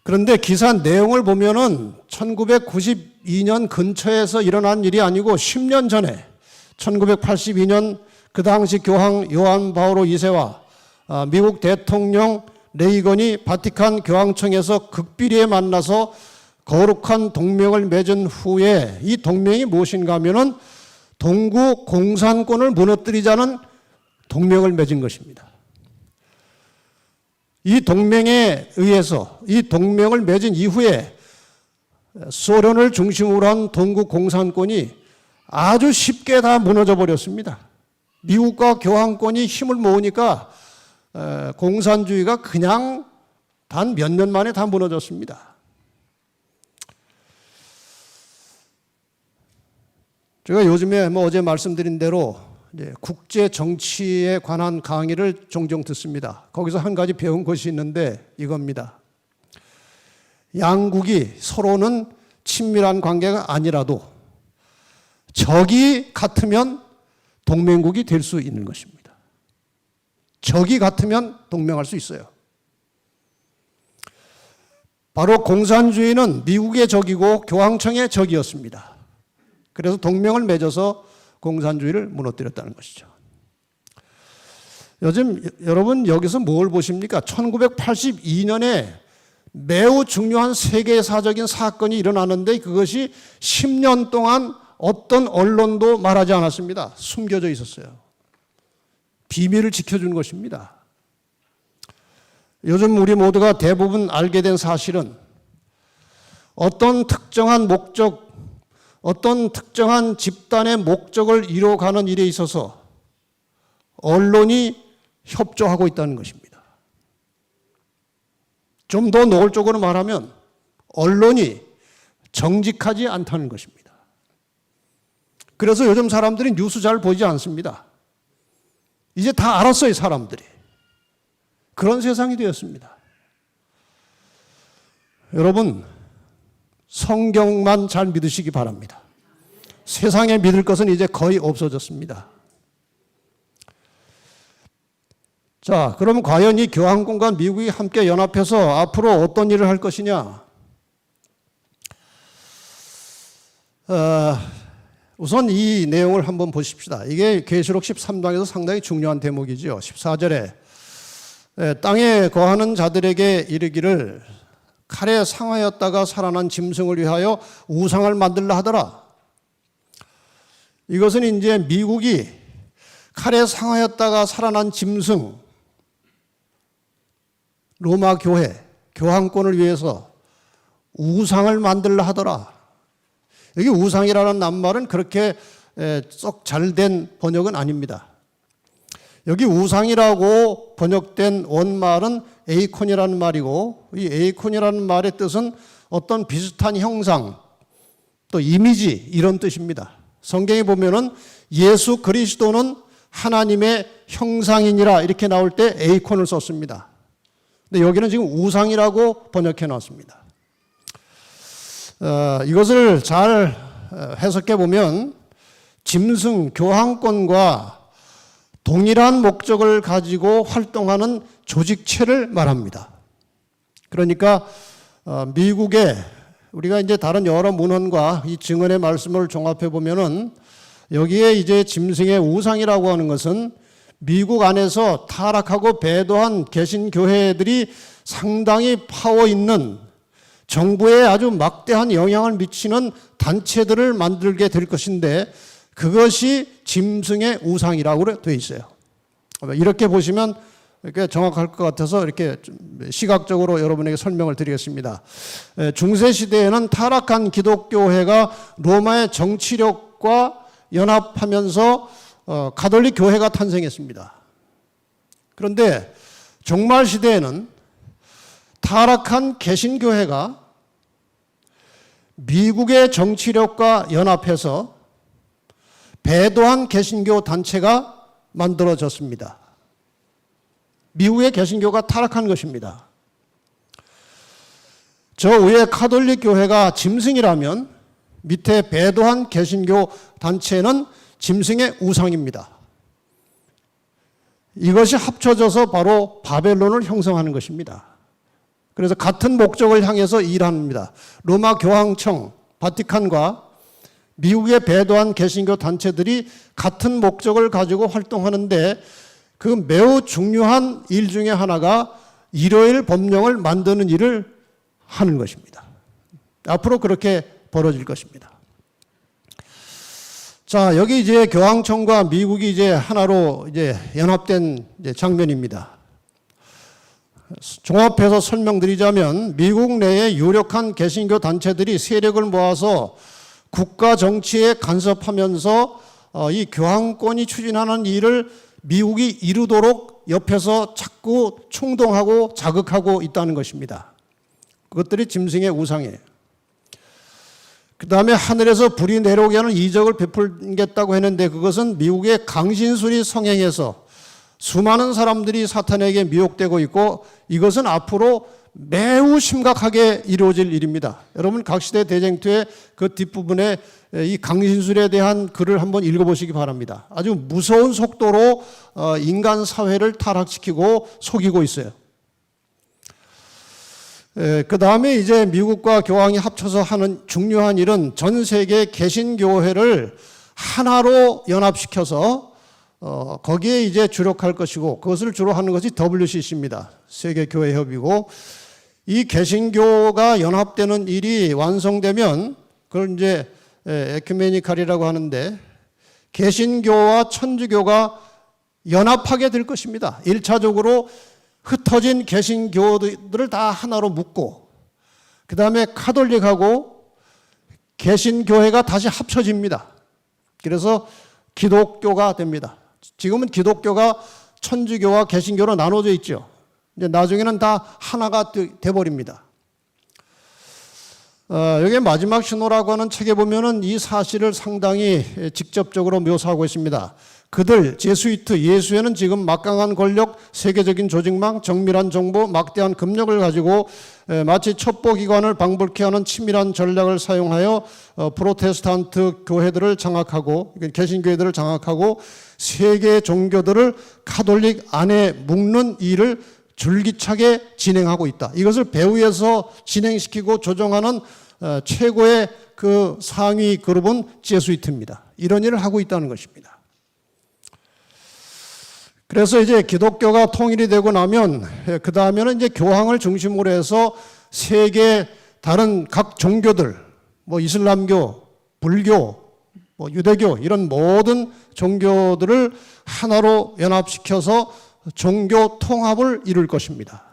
그런데 기사 내용을 보면은 1992년 근처에서 일어난 일이 아니고 10년 전에 1982년 그 당시 교황 요한 바오로 2세와 미국 대통령 레이건이 바티칸 교황청에서 극비리에 만나서 거룩한 동맹을 맺은 후에 이 동맹이 무엇인가 하면은 동구 공산권을 무너뜨리자는 동맹을 맺은 것입니다. 이 동맹에 의해서 이 동맹을 맺은 이후에 소련을 중심으로 한 동구 공산권이 아주 쉽게 다 무너져 버렸습니다. 미국과 교황권이 힘을 모으니까 공산주의가 그냥 단 몇 년 만에 다 무너졌습니다. 제가 요즘에 어제 말씀드린 대로 국제 정치에 관한 강의를 종종 듣습니다. 거기서 한 가지 배운 것이 있는데 이겁니다. 양국이 서로는 친밀한 관계가 아니라도 적이 같으면 동맹국이 될 수 있는 것입니다. 적이 같으면 동맹할 수 있어요. 바로 공산주의는 미국의 적이고 교황청의 적이었습니다. 그래서 동맹을 맺어서 공산주의를 무너뜨렸다는 것이죠. 요즘 여러분 여기서 뭘 보십니까? 1982년에 매우 중요한 세계사적인 사건이 일어나는데 그것이 10년 동안 어떤 언론도 말하지 않았습니다. 숨겨져 있었어요. 비밀을 지켜준 것입니다. 요즘 우리 모두가 대부분 알게 된 사실은 어떤 특정한 목적, 어떤 특정한 집단의 목적을 이루어가는 일에 있어서 언론이 협조하고 있다는 것입니다. 좀 더 노골적으로 말하면 언론이 정직하지 않다는 것입니다. 그래서 요즘 사람들이 뉴스 잘 보지 않습니다. 이제 다 알았어요, 사람들이. 그런 세상이 되었습니다. 여러분, 성경만 잘 믿으시기 바랍니다. 세상에 믿을 것은 이제 거의 없어졌습니다. 자, 그럼 과연 이 교황권과 미국이 함께 연합해서 앞으로 어떤 일을 할 것이냐? 우선 이 내용을 한번 보십시다. 이게 계시록 13장에서 상당히 중요한 대목이죠. 14절에 땅에 거하는 자들에게 이르기를 칼에 상하였다가 살아난 짐승을 위하여 우상을 만들라 하더라. 이것은 이제 미국이 칼에 상하였다가 살아난 짐승, 로마 교회, 교황권을 위해서 우상을 만들라 하더라. 여기 우상이라는 낱말은 그렇게 썩 잘된 번역은 아닙니다. 여기 우상이라고 번역된 원말은 에이콘이라는 말이고, 이 에이콘이라는 말의 뜻은 어떤 비슷한 형상, 또 이미지, 이런 뜻입니다. 성경에 보면은 예수 그리스도는 하나님의 형상이니라 이렇게 나올 때 에이콘을 썼습니다. 근데 여기는 지금 우상이라고 번역해 놨습니다. 이것을 잘 해석해 보면 짐승 교황권과 동일한 목적을 가지고 활동하는 조직체를 말합니다. 그러니까 미국의 우리가 이제 다른 여러 문헌과 이 증언의 말씀을 종합해 보면은 여기에 이제 짐승의 우상이라고 하는 것은 미국 안에서 타락하고 배도한 개신교회들이 상당히 파워 있는 정부에 아주 막대한 영향을 미치는 단체들을 만들게 될 것인데 그것이 짐승의 우상이라고 되어 있어요. 이렇게 보시면 이렇게 정확할 것 같아서 이렇게 시각적으로 여러분에게 설명을 드리겠습니다. 중세 시대에는 타락한 기독교회가 로마의 정치력과 연합하면서 가톨릭 교회가 탄생했습니다. 그런데 종말 시대에는 타락한 개신교회가 미국의 정치력과 연합해서 배도한 개신교 단체가 만들어졌습니다. 미국의 개신교가 타락한 것입니다. 저 위에 가톨릭 교회가 짐승이라면 밑에 배도한 개신교 단체는 짐승의 우상입니다. 이것이 합쳐져서 바로 바벨론을 형성하는 것입니다. 그래서 같은 목적을 향해서 일합니다. 로마 교황청, 바티칸과 미국의 배도한 개신교 단체들이 같은 목적을 가지고 활동하는데 그 매우 중요한 일 중에 하나가 일요일 법령을 만드는 일을 하는 것입니다. 앞으로 그렇게 벌어질 것입니다. 자, 여기 이제 교황청과 미국이 이제 하나로 이제 연합된 이제 장면입니다. 종합해서 설명드리자면 미국 내에 유력한 개신교 단체들이 세력을 모아서 국가 정치에 간섭하면서 이 교황권이 추진하는 일을 미국이 이루도록 옆에서 자꾸 충동하고 자극하고 있다는 것입니다. 그것들이 짐승의 우상이에요. 그 다음에 하늘에서 불이 내려오게 하는 이적을 베풀겠다고 했는데 그것은 미국의 강신술이 성행해서 수많은 사람들이 사탄에게 미혹되고 있고 이것은 앞으로 매우 심각하게 이루어질 일입니다. 여러분 각 시대 대쟁투의 그 뒷부분에 이 강신술에 대한 글을 한번 읽어보시기 바랍니다. 아주 무서운 속도로 인간 사회를 타락시키고 속이고 있어요. 그 다음에 이제 미국과 교황이 합쳐서 하는 중요한 일은 전 세계 개신교회를 하나로 연합시켜서 거기에 이제 주력할 것이고 그것을 주로 하는 것이 WCC입니다. 세계교회협이고 이 개신교가 연합되는 일이 완성되면 그걸 이제 에큐메니칼이라고 하는데 개신교와 천주교가 연합하게 될 것입니다. 1차적으로 흩어진 개신교들을 다 하나로 묶고 그 다음에 카톨릭하고 개신교회가 다시 합쳐집니다. 그래서 기독교가 됩니다. 지금은 기독교가 천주교와 개신교로 나눠져 있죠. 이제 나중에는 다 하나가 돼버립니다. 여기 마지막 신호라고 하는 책에 보면은 이 사실을 상당히 직접적으로 묘사하고 있습니다. 그들, 제수이트, 예수회는 지금 막강한 권력, 세계적인 조직망, 정밀한 정보, 막대한 금력을 가지고 마치 첩보기관을 방불케 하는 치밀한 전략을 사용하여 프로테스탄트 교회들을 장악하고, 개신교회들을 장악하고 세계 종교들을 카톨릭 안에 묶는 일을 줄기차게 진행하고 있다. 이것을 배후에서 진행시키고 조정하는 최고의 그 상위 그룹은 제수이트입니다. 이런 일을 하고 있다는 것입니다. 그래서 이제 기독교가 통일이 되고 나면 그 다음에는 이제 교황을 중심으로 해서 세계 다른 각 종교들, 뭐 이슬람교, 불교, 뭐 유대교 이런 모든 종교들을 하나로 연합시켜서 종교 통합을 이룰 것입니다.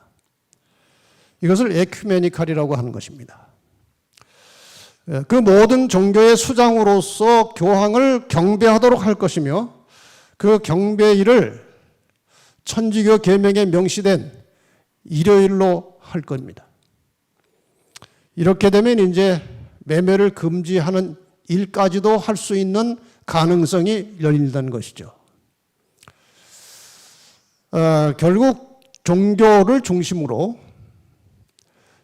이것을 에큐메니칼이라고 하는 것입니다. 그 모든 종교의 수장으로서 교황을 경배하도록 할 것이며 그 경배일을 천주교 계명에 명시된 일요일로 할 겁니다. 이렇게 되면 이제 매매를 금지하는 일까지도 할 수 있는 가능성이 열린다는 것이죠. 결국 종교를 중심으로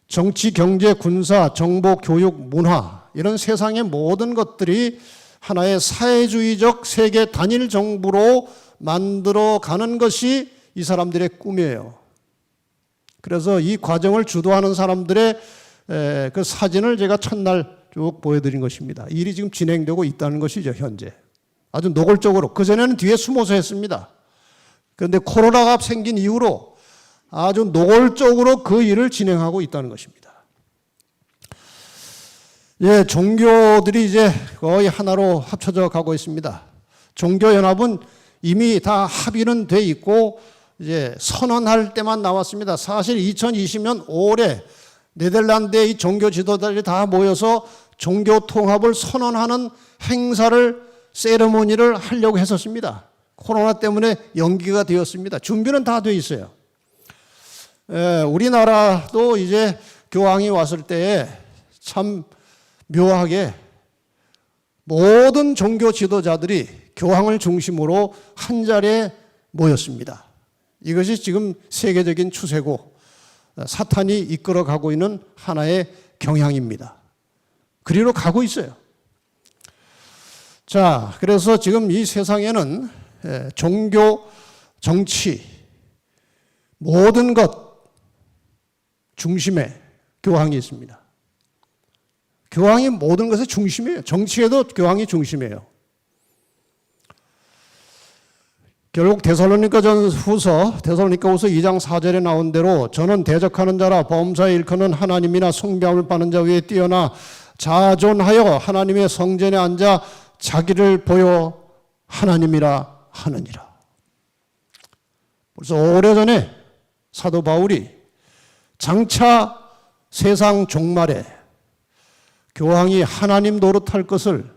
정치, 경제, 군사, 정보, 교육, 문화 이런 세상의 모든 것들이 하나의 사회주의적 세계 단일 정부로 만들어가는 것이 이 사람들의 꿈이에요. 그래서 이 과정을 주도하는 사람들의 그 사진을 제가 첫날 쭉 보여드린 것입니다. 일이 지금 진행되고 있다는 것이죠, 현재. 아주 노골적으로. 그전에는 뒤에 숨어서 했습니다. 그런데 코로나가 생긴 이후로 아주 노골적으로 그 일을 진행하고 있다는 것입니다. 예, 종교들이 이제 거의 하나로 합쳐져 가고 있습니다. 종교연합은 이미 다 합의는 돼 있고 이제 선언할 때만 나왔습니다. 사실 2020년 5월에 네덜란드의 이 종교 지도자들이 다 모여서 종교 통합을 선언하는 행사를 세레모니를 하려고 했었습니다. 코로나 때문에 연기가 되었습니다. 준비는 다 돼 있어요. 우리나라도 이제 교황이 왔을 때에 참 묘하게 모든 종교 지도자들이 교황을 중심으로 한 자리에 모였습니다. 이것이 지금 세계적인 추세고 사탄이 이끌어가고 있는 하나의 경향입니다. 그리로 가고 있어요. 자, 그래서 지금 이 세상에는 종교, 정치, 모든 것 중심에 교황이 있습니다. 교황이 모든 것의 중심이에요. 정치에도 교황이 중심이에요. 결국 데살로니가후서 2장 4절에 나온 대로 저는 대적하는 자라 범사에 일컫는 하나님이나 숭배함을 받는 자 위에 뛰어나 자존하여 하나님의 성전에 앉아 자기를 보여 하나님이라 하느니라. 벌써 오래전에 사도 바울이 장차 세상 종말에 교황이 하나님 노릇할 것을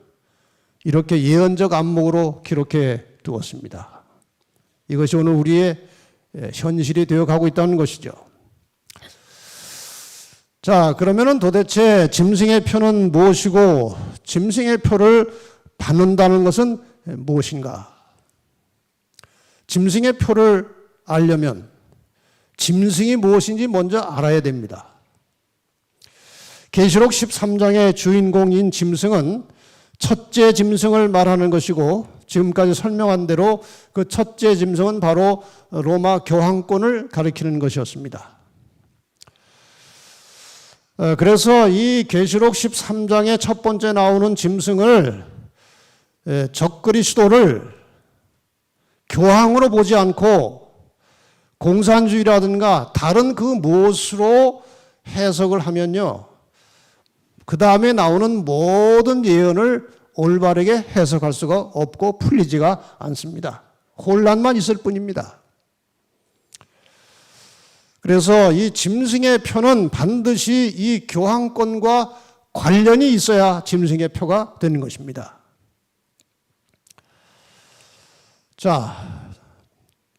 이렇게 예언적 안목으로 기록해 두었습니다. 이것이 오늘 우리의 현실이 되어 가고 있다는 것이죠. 자, 그러면은 도대체 짐승의 표는 무엇이고 짐승의 표를 받는다는 것은 무엇인가? 짐승의 표를 알려면 짐승이 무엇인지 먼저 알아야 됩니다. 계시록 13장의 주인공인 짐승은 첫째 짐승을 말하는 것이고 지금까지 설명한 대로 그 첫째 짐승은 바로 로마 교황권을 가리키는 것이었습니다. 그래서 이 계시록 13장의 첫 번째 나오는 짐승을 적그리스도를 교황으로 보지 않고 공산주의라든가 다른 그 무엇으로 해석을 하면요, 그 다음에 나오는 모든 예언을 올바르게 해석할 수가 없고 풀리지가 않습니다. 혼란만 있을 뿐입니다. 그래서 이 짐승의 표는 반드시 이 교황권과 관련이 있어야 짐승의 표가 되는 것입니다. 자,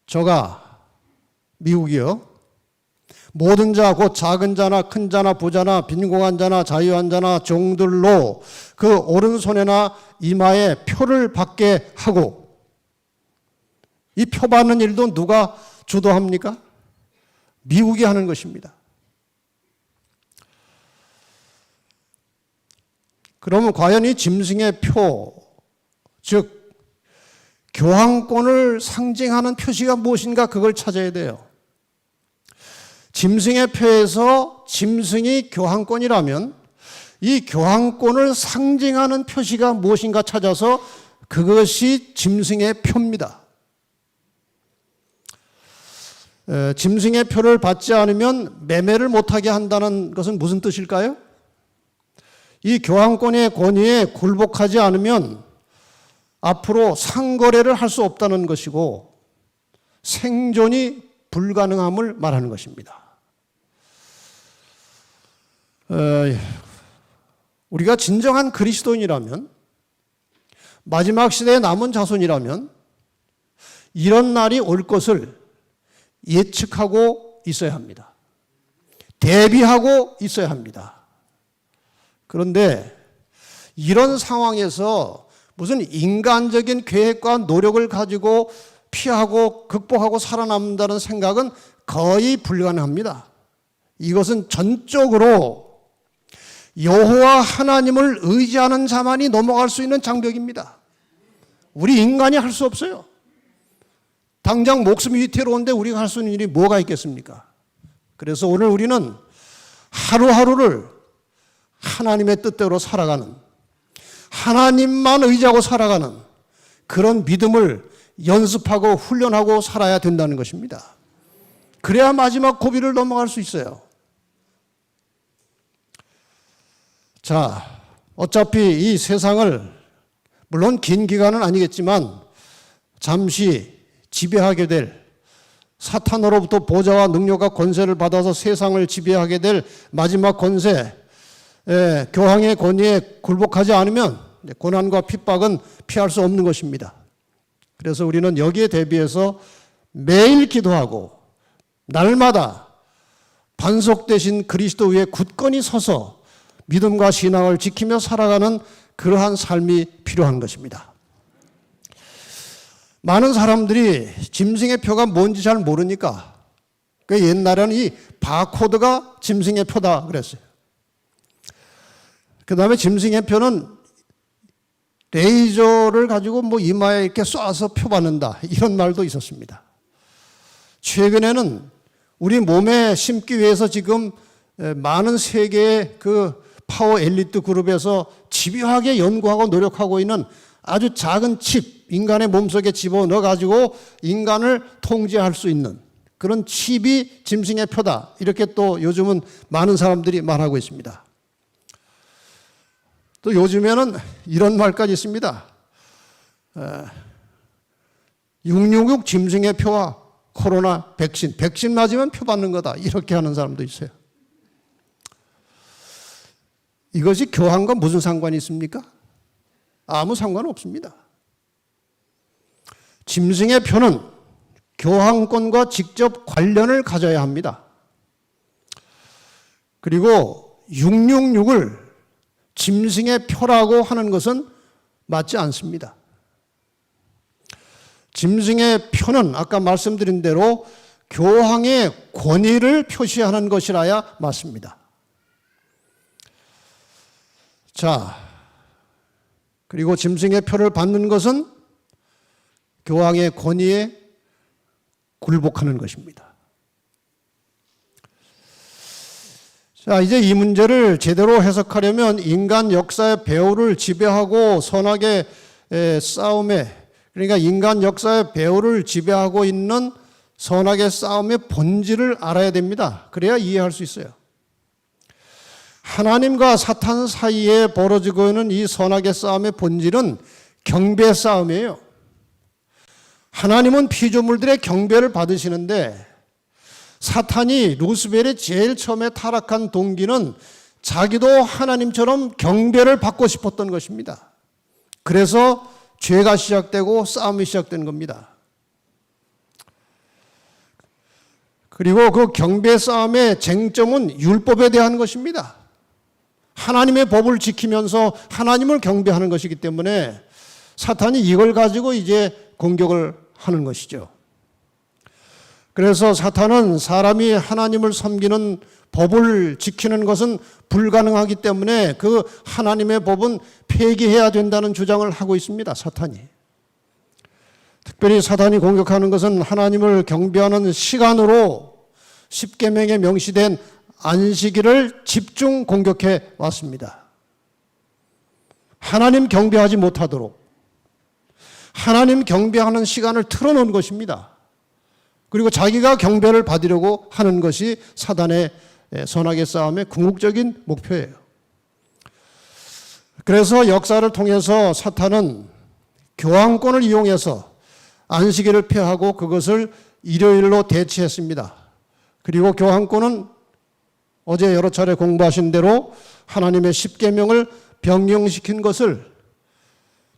저가 미국이요. 모든 자, 곧 작은 자나 큰 자나 부자나 빈곤한 자나 자유한 자나 종들로 그 오른손에나 이마에 표를 받게 하고, 이 표 받는 일도 누가 주도합니까? 미국이 하는 것입니다. 그러면 과연 이 짐승의 표, 즉 교황권을 상징하는 표시가 무엇인가, 그걸 찾아야 돼요. 짐승의 표에서 짐승이 교황권이라면 이 교황권을 상징하는 표시가 무엇인가 찾아서 그것이 짐승의 표입니다. 짐승의 표를 받지 않으면 매매를 못하게 한다는 것은 무슨 뜻일까요? 이 교황권의 권위에 굴복하지 않으면 앞으로 상거래를 할 수 없다는 것이고 생존이 불가능함을 말하는 것입니다. 우리가 진정한 그리스도인이라면, 마지막 시대의 남은 자손이라면 이런 날이 올 것을 예측하고 있어야 합니다. 대비하고 있어야 합니다. 그런데 이런 상황에서 무슨 인간적인 계획과 노력을 가지고 피하고 극복하고 살아남는다는 생각은 거의 불가능합니다. 이것은 전적으로 여호와 하나님을 의지하는 자만이 넘어갈 수 있는 장벽입니다. 우리 인간이 할 수 없어요. 당장 목숨이 위태로운데 우리가 할 수 있는 일이 뭐가 있겠습니까? 그래서 오늘 우리는 하루하루를 하나님의 뜻대로 살아가는, 하나님만 의지하고 살아가는 그런 믿음을 연습하고 훈련하고 살아야 된다는 것입니다. 그래야 마지막 고비를 넘어갈 수 있어요. 자, 어차피 이 세상을, 물론 긴 기간은 아니겠지만 잠시 지배하게 될, 사탄으로부터 보좌와 능력과 권세를 받아서 세상을 지배하게 될 마지막 권세, 교황의 권위에 굴복하지 않으면 고난과 핍박은 피할 수 없는 것입니다. 그래서 우리는 여기에 대비해서 매일 기도하고 날마다 반석 되신 그리스도 위에 굳건히 서서 믿음과 신앙을 지키며 살아가는 그러한 삶이 필요한 것입니다. 많은 사람들이 짐승의 표가 뭔지 잘 모르니까, 그 옛날에는 이 바코드가 짐승의 표다 그랬어요. 그 다음에 짐승의 표는 레이저를 가지고 뭐 이마에 이렇게 쏴서 표 받는다, 이런 말도 있었습니다. 최근에는 우리 몸에 심기 위해서 지금 많은 세계의 그 파워 엘리트 그룹에서 집요하게 연구하고 노력하고 있는 아주 작은 칩, 인간의 몸속에 집어넣어가지고 인간을 통제할 수 있는 그런 칩이 짐승의 표다, 이렇게 또 요즘은 많은 사람들이 말하고 있습니다. 또 요즘에는 이런 말까지 있습니다. 666 짐승의 표와 코로나 백신 맞으면 표 받는 거다, 이렇게 하는 사람도 있어요. 이것이 교황과 무슨 상관이 있습니까? 아무 상관 없습니다. 짐승의 표는 교황권과 직접 관련을 가져야 합니다. 그리고 666을 짐승의 표라고 하는 것은 맞지 않습니다. 짐승의 표는 아까 말씀드린 대로 교황의 권위를 표시하는 것이라야 맞습니다. 자, 그리고 짐승의 표를 받는 것은 교황의 권위에 굴복하는 것입니다. 자, 이제 이 문제를 제대로 해석하려면 인간 역사의 배후를 지배하고 선악의 싸움에, 그러니까 인간 역사의 배후를 지배하고 있는 선악의 싸움의 본질을 알아야 됩니다. 그래야 이해할 수 있어요. 하나님과 사탄 사이에 벌어지고 있는 이 선악의 싸움의 본질은 경배 싸움이에요. 하나님은 피조물들의 경배를 받으시는데 사탄이 루스벨이 제일 처음에 타락한 동기는 자기도 하나님처럼 경배를 받고 싶었던 것입니다. 그래서 죄가 시작되고 싸움이 시작된 겁니다. 그리고 그 경배 싸움의 쟁점은 율법에 대한 것입니다. 하나님의 법을 지키면서 하나님을 경배하는 것이기 때문에 사탄이 이걸 가지고 이제 공격을 하는 것이죠. 그래서 사탄은 사람이 하나님을 섬기는 법을 지키는 것은 불가능하기 때문에 그 하나님의 법은 폐기해야 된다는 주장을 하고 있습니다. 사탄이. 특별히 사탄이 공격하는 것은 하나님을 경배하는 시간으로 십계명에 명시된 안식일을 집중 공격해 왔습니다. 하나님 경배하지 못하도록 하나님 경배하는 시간을 틀어놓은 것입니다. 그리고 자기가 경배를 받으려고 하는 것이 사단의 선악의 싸움의 궁극적인 목표예요. 그래서 역사를 통해서 사탄은 교황권을 이용해서 안식일을 폐하고 그것을 일요일로 대체했습니다. 그리고 교황권은 어제 여러 차례 공부하신 대로 하나님의 십계명을 변경시킨 것을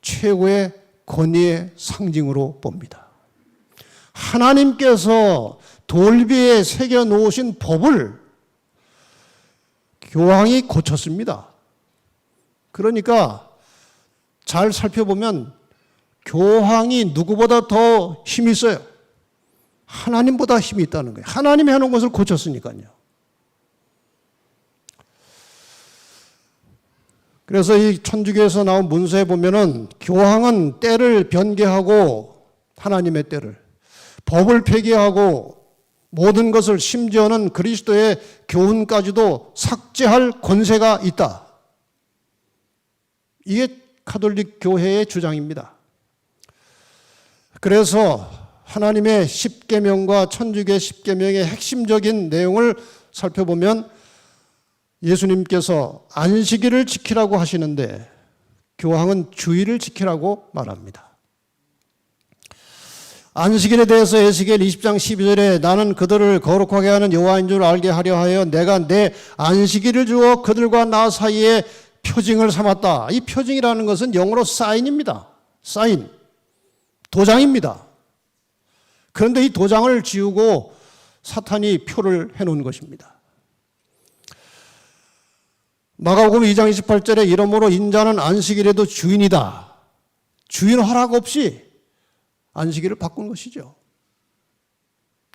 최고의 권위의 상징으로 봅니다. 하나님께서 돌비에 새겨 놓으신 법을 교황이 고쳤습니다. 그러니까 잘 살펴보면 교황이 누구보다 더 힘이 있어요. 하나님보다 힘이 있다는 거예요. 하나님이 해놓은 것을 고쳤으니까요. 그래서 이 천주교에서 나온 문서에 보면은 교황은 때를 변개하고 하나님의 때를 법을 폐기하고 모든 것을 심지어는 그리스도의 교훈까지도 삭제할 권세가 있다. 이게 가톨릭 교회의 주장입니다. 그래서 하나님의 십계명과 천주교의 십계명의 핵심적인 내용을 살펴보면 예수님께서 안식일을 지키라고 하시는데 교황은 주일을 지키라고 말합니다. 안식일에 대해서 에스겔 20장 12절에 나는 그들을 거룩하게 하는 여호와인 줄 알게 하려 하여 내가 내 안식일을 주어 그들과 나 사이에 표징을 삼았다. 이 표징이라는 것은 영어로 사인입니다. 사인, 도장입니다. 그런데 이 도장을 지우고 사탄이 표를 해놓은 것입니다. 마가복음 2장 28절에 이러므로 인자는 안식일에도 주인이다. 주인 허락 없이 안식일을 바꾼 것이죠.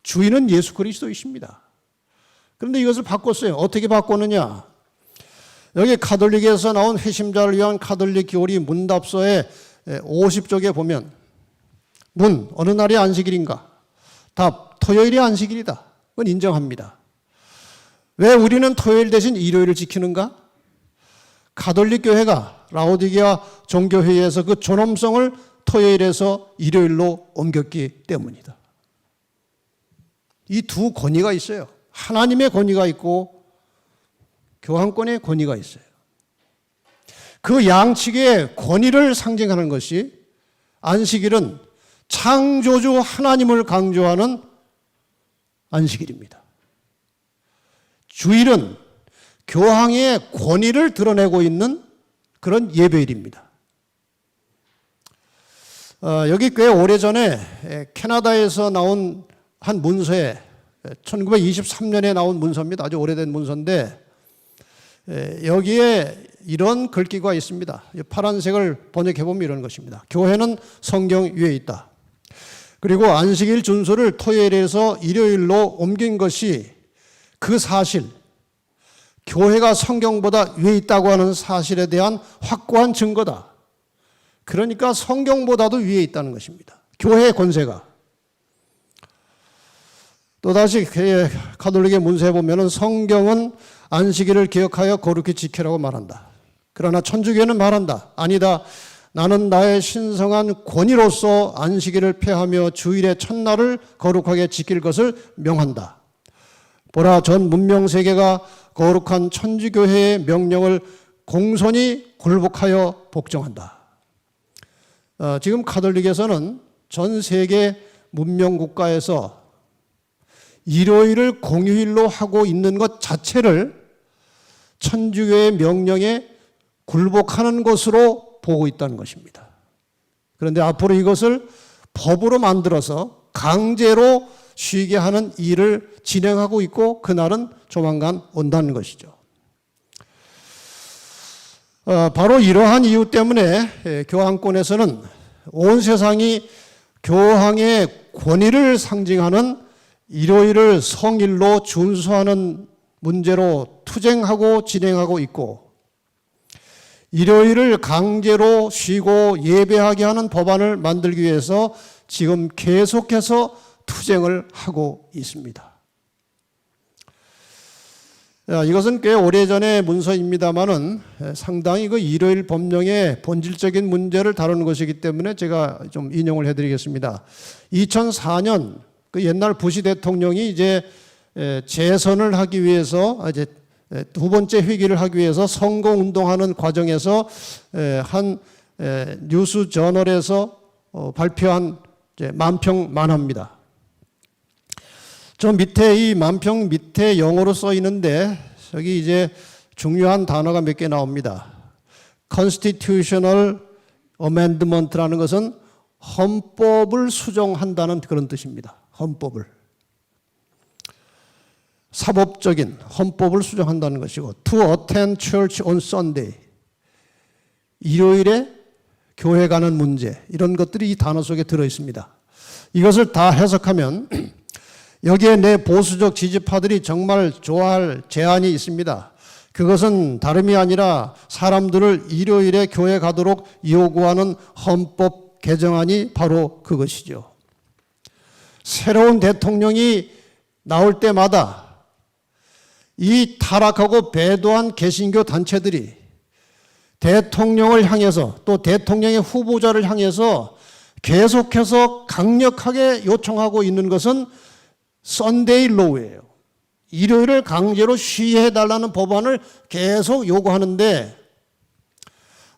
주인은 예수 그리스도이십니다. 그런데 이것을 바꿨어요. 어떻게 바꿨느냐? 여기 가톨릭에서 나온 회심자를 위한 가톨릭 교리 문답서의 50쪽에 보면 문, 어느 날이 안식일인가? 답, 토요일이 안식일이다. 그건 인정합니다. 왜 우리는 토요일 대신 일요일을 지키는가? 가톨릭 교회가 라오디게아 종교회의에서 그 존엄성을 토요일에서 일요일로 옮겼기 때문이다. 이 두 권위가 있어요. 하나님의 권위가 있고 교황권의 권위가 있어요. 그 양측의 권위를 상징하는 것이 안식일은 창조주 하나님을 강조하는 안식일입니다. 주일은 교황의 권위를 드러내고 있는 그런 예배일입니다. 여기 꽤 오래전에 캐나다에서 나온 한 문서에 1923년에 나온 문서입니다. 아주 오래된 문서인데 여기에 이런 글귀가 있습니다. 파란색을 번역해보면 이런 것입니다. 교회는 성경 위에 있다. 그리고 안식일 준수를 토요일에서 일요일로 옮긴 것이 그 사실, 교회가 성경보다 위에 있다고 하는 사실에 대한 확고한 증거다. 그러니까 성경보다도 위에 있다는 것입니다. 교회의 권세가. 또다시 가톨릭의 문서에 보면 성경은 안식일을 기억하여 거룩히 지키라고 말한다. 그러나 천주교는 말한다. 아니다. 나는 나의 신성한 권위로서 안식일을 폐하며 주일의 첫날을 거룩하게 지킬 것을 명한다. 보라, 전 문명 세계가 거룩한 천주교회의 명령을 공손히 굴복하여 복종한다. 지금 가톨릭에서는 전 세계 문명 국가에서 일요일을 공휴일로 하고 있는 것 자체를 천주교의 명령에 굴복하는 것으로 보고 있다는 것입니다. 그런데 앞으로 이것을 법으로 만들어서 강제로 쉬게 하는 일을 진행하고 있고 그날은 조만간 온다는 것이죠. 바로 이러한 이유 때문에 교황권에서는 온 세상이 교황의 권위를 상징하는 일요일을 성일로 준수하는 문제로 투쟁하고 진행하고 있고, 일요일을 강제로 쉬고 예배하게 하는 법안을 만들기 위해서 지금 계속해서 투쟁을 하고 있습니다. 이것은 꽤 오래전의 문서입니다만은 상당히 그 일요일 법령의 본질적인 문제를 다루는 것이기 때문에 제가 좀 인용을 해드리겠습니다. 2004년 그 옛날 부시 대통령이 이제 재선을 하기 위해서 이제 두 번째 회기를 하기 위해서 선거 운동하는 과정에서 한 뉴스 저널에서 발표한 만평 만화입니다. 저 밑에 이 만평 밑에 영어로 써 있는데 저기 이제 중요한 단어가 몇 개 나옵니다. Constitutional Amendment라는 것은 헌법을 수정한다는 그런 뜻입니다. 헌법을. 사법적인 헌법을 수정한다는 것이고, To attend church on Sunday. 일요일에 교회 가는 문제, 이런 것들이 이 단어 속에 들어 있습니다. 이것을 다 해석하면 여기에 내 보수적 지지파들이 정말 좋아할 제안이 있습니다. 그것은 다름이 아니라 사람들을 일요일에 교회 가도록 요구하는 헌법 개정안이 바로 그것이죠. 새로운 대통령이 나올 때마다 이 타락하고 배도한 개신교 단체들이 대통령을 향해서 또 대통령의 후보자를 향해서 계속해서 강력하게 요청하고 있는 것은 썬데이 로우예요. 일요일을 강제로 쉬게 해달라는 법안을 계속 요구하는데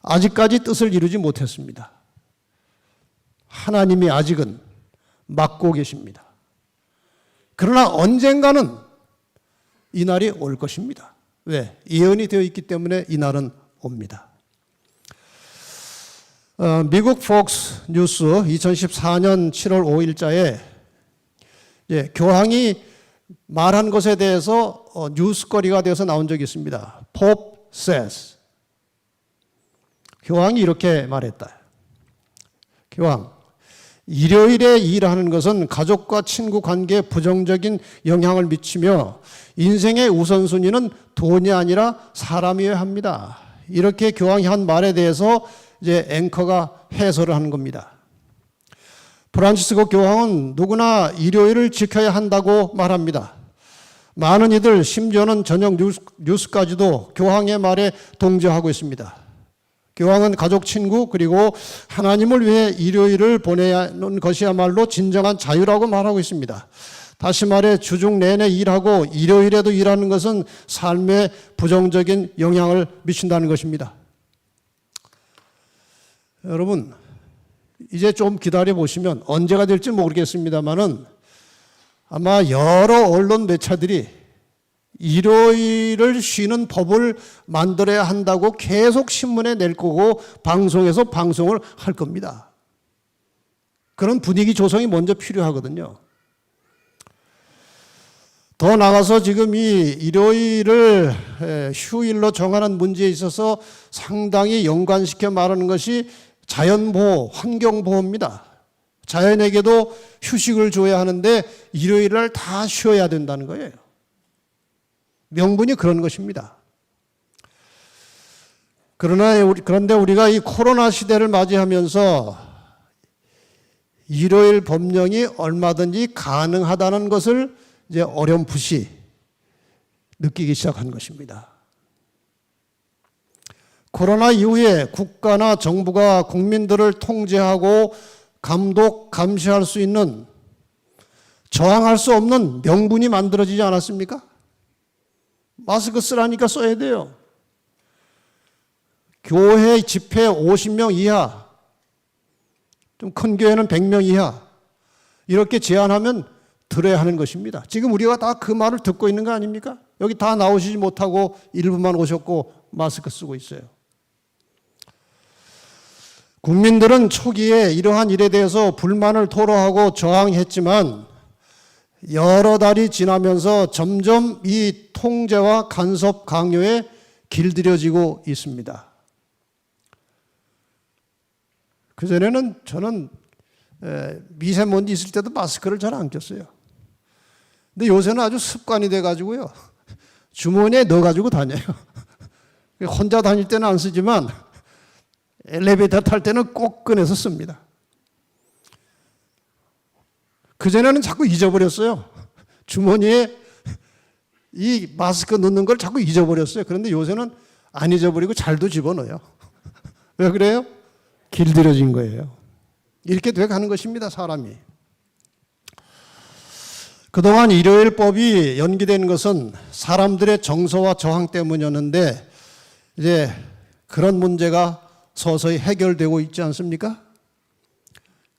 아직까지 뜻을 이루지 못했습니다. 하나님이 아직은 막고 계십니다. 그러나 언젠가는 이 날이 올 것입니다. 왜? 예언이 되어 있기 때문에 이 날은 옵니다. 미국 폭스 뉴스 2014년 7월 5일자에 교황이 말한 것에 대해서 뉴스거리가 되어서 나온 적이 있습니다. Pope says. 교황이 이렇게 말했다. 교황, 일요일에 일하는 것은 가족과 친구 관계에 부정적인 영향을 미치며 인생의 우선순위는 돈이 아니라 사람이어야 합니다. 이렇게 교황이 한 말에 대해서 이제 앵커가 해설을 하는 겁니다. 프란치스코 교황은 누구나 일요일을 지켜야 한다고 말합니다. 많은 이들, 심지어는 저녁 뉴스까지도 교황의 말에 동조하고 있습니다. 교황은 가족, 친구, 그리고 하나님을 위해 일요일을 보내야 하는 것이야말로 진정한 자유라고 말하고 있습니다. 다시 말해 주중 내내 일하고 일요일에도 일하는 것은 삶에 부정적인 영향을 미친다는 것입니다. 여러분, 이제 좀 기다려 보시면 언제가 될지 모르겠습니다만은 아마 여러 언론 매체들이 일요일을 쉬는 법을 만들어야 한다고 계속 신문에 낼 거고 방송에서 방송을 할 겁니다. 그런 분위기 조성이 먼저 필요하거든요. 더 나가서 지금 이 일요일을 휴일로 정하는 문제에 있어서 상당히 연관시켜 말하는 것이 자연보호, 환경보호입니다. 자연에게도 휴식을 줘야 하는데 일요일을 다 쉬어야 된다는 거예요. 명분이 그런 것입니다. 그런데 우리가 이 코로나 시대를 맞이하면서 일요일 법령이 얼마든지 가능하다는 것을 이제 어렴풋이 느끼기 시작한 것입니다. 코로나 이후에 국가나 정부가 국민들을 통제하고 감독, 감시할 수 있는 저항할 수 없는 명분이 만들어지지 않았습니까? 마스크 쓰라니까 써야 돼요. 교회 집회 50명 이하, 좀 큰 교회는 100명 이하 이렇게 제한하면 들어야 하는 것입니다. 지금 우리가 다 그 말을 듣고 있는 거 아닙니까? 여기 다 나오시지 못하고 일부만 오셨고 마스크 쓰고 있어요. 국민들은 초기에 이러한 일에 대해서 불만을 토로하고 저항했지만 여러 달이 지나면서 점점 이 통제와 간섭 강요에 길들여지고 있습니다. 그전에는 저는 미세먼지 있을 때도 마스크를 잘 안 꼈어요. 근데 요새는 아주 습관이 돼가지고요. 주머니에 넣어가지고 다녀요. 혼자 다닐 때는 안 쓰지만 엘리베이터 탈 때는 꼭 꺼내서 씁니다. 그전에는 자꾸 잊어버렸어요. 주머니에 이 마스크 넣는 걸 자꾸 잊어버렸어요. 그런데 요새는 안 잊어버리고 잘도 집어넣어요. 왜 그래요? 길들여진 거예요. 이렇게 돼가는 것입니다, 사람이. 그동안 일요일법이 연기된 것은 사람들의 정서와 저항 때문이었는데 이제 그런 문제가 서서히 해결되고 있지 않습니까?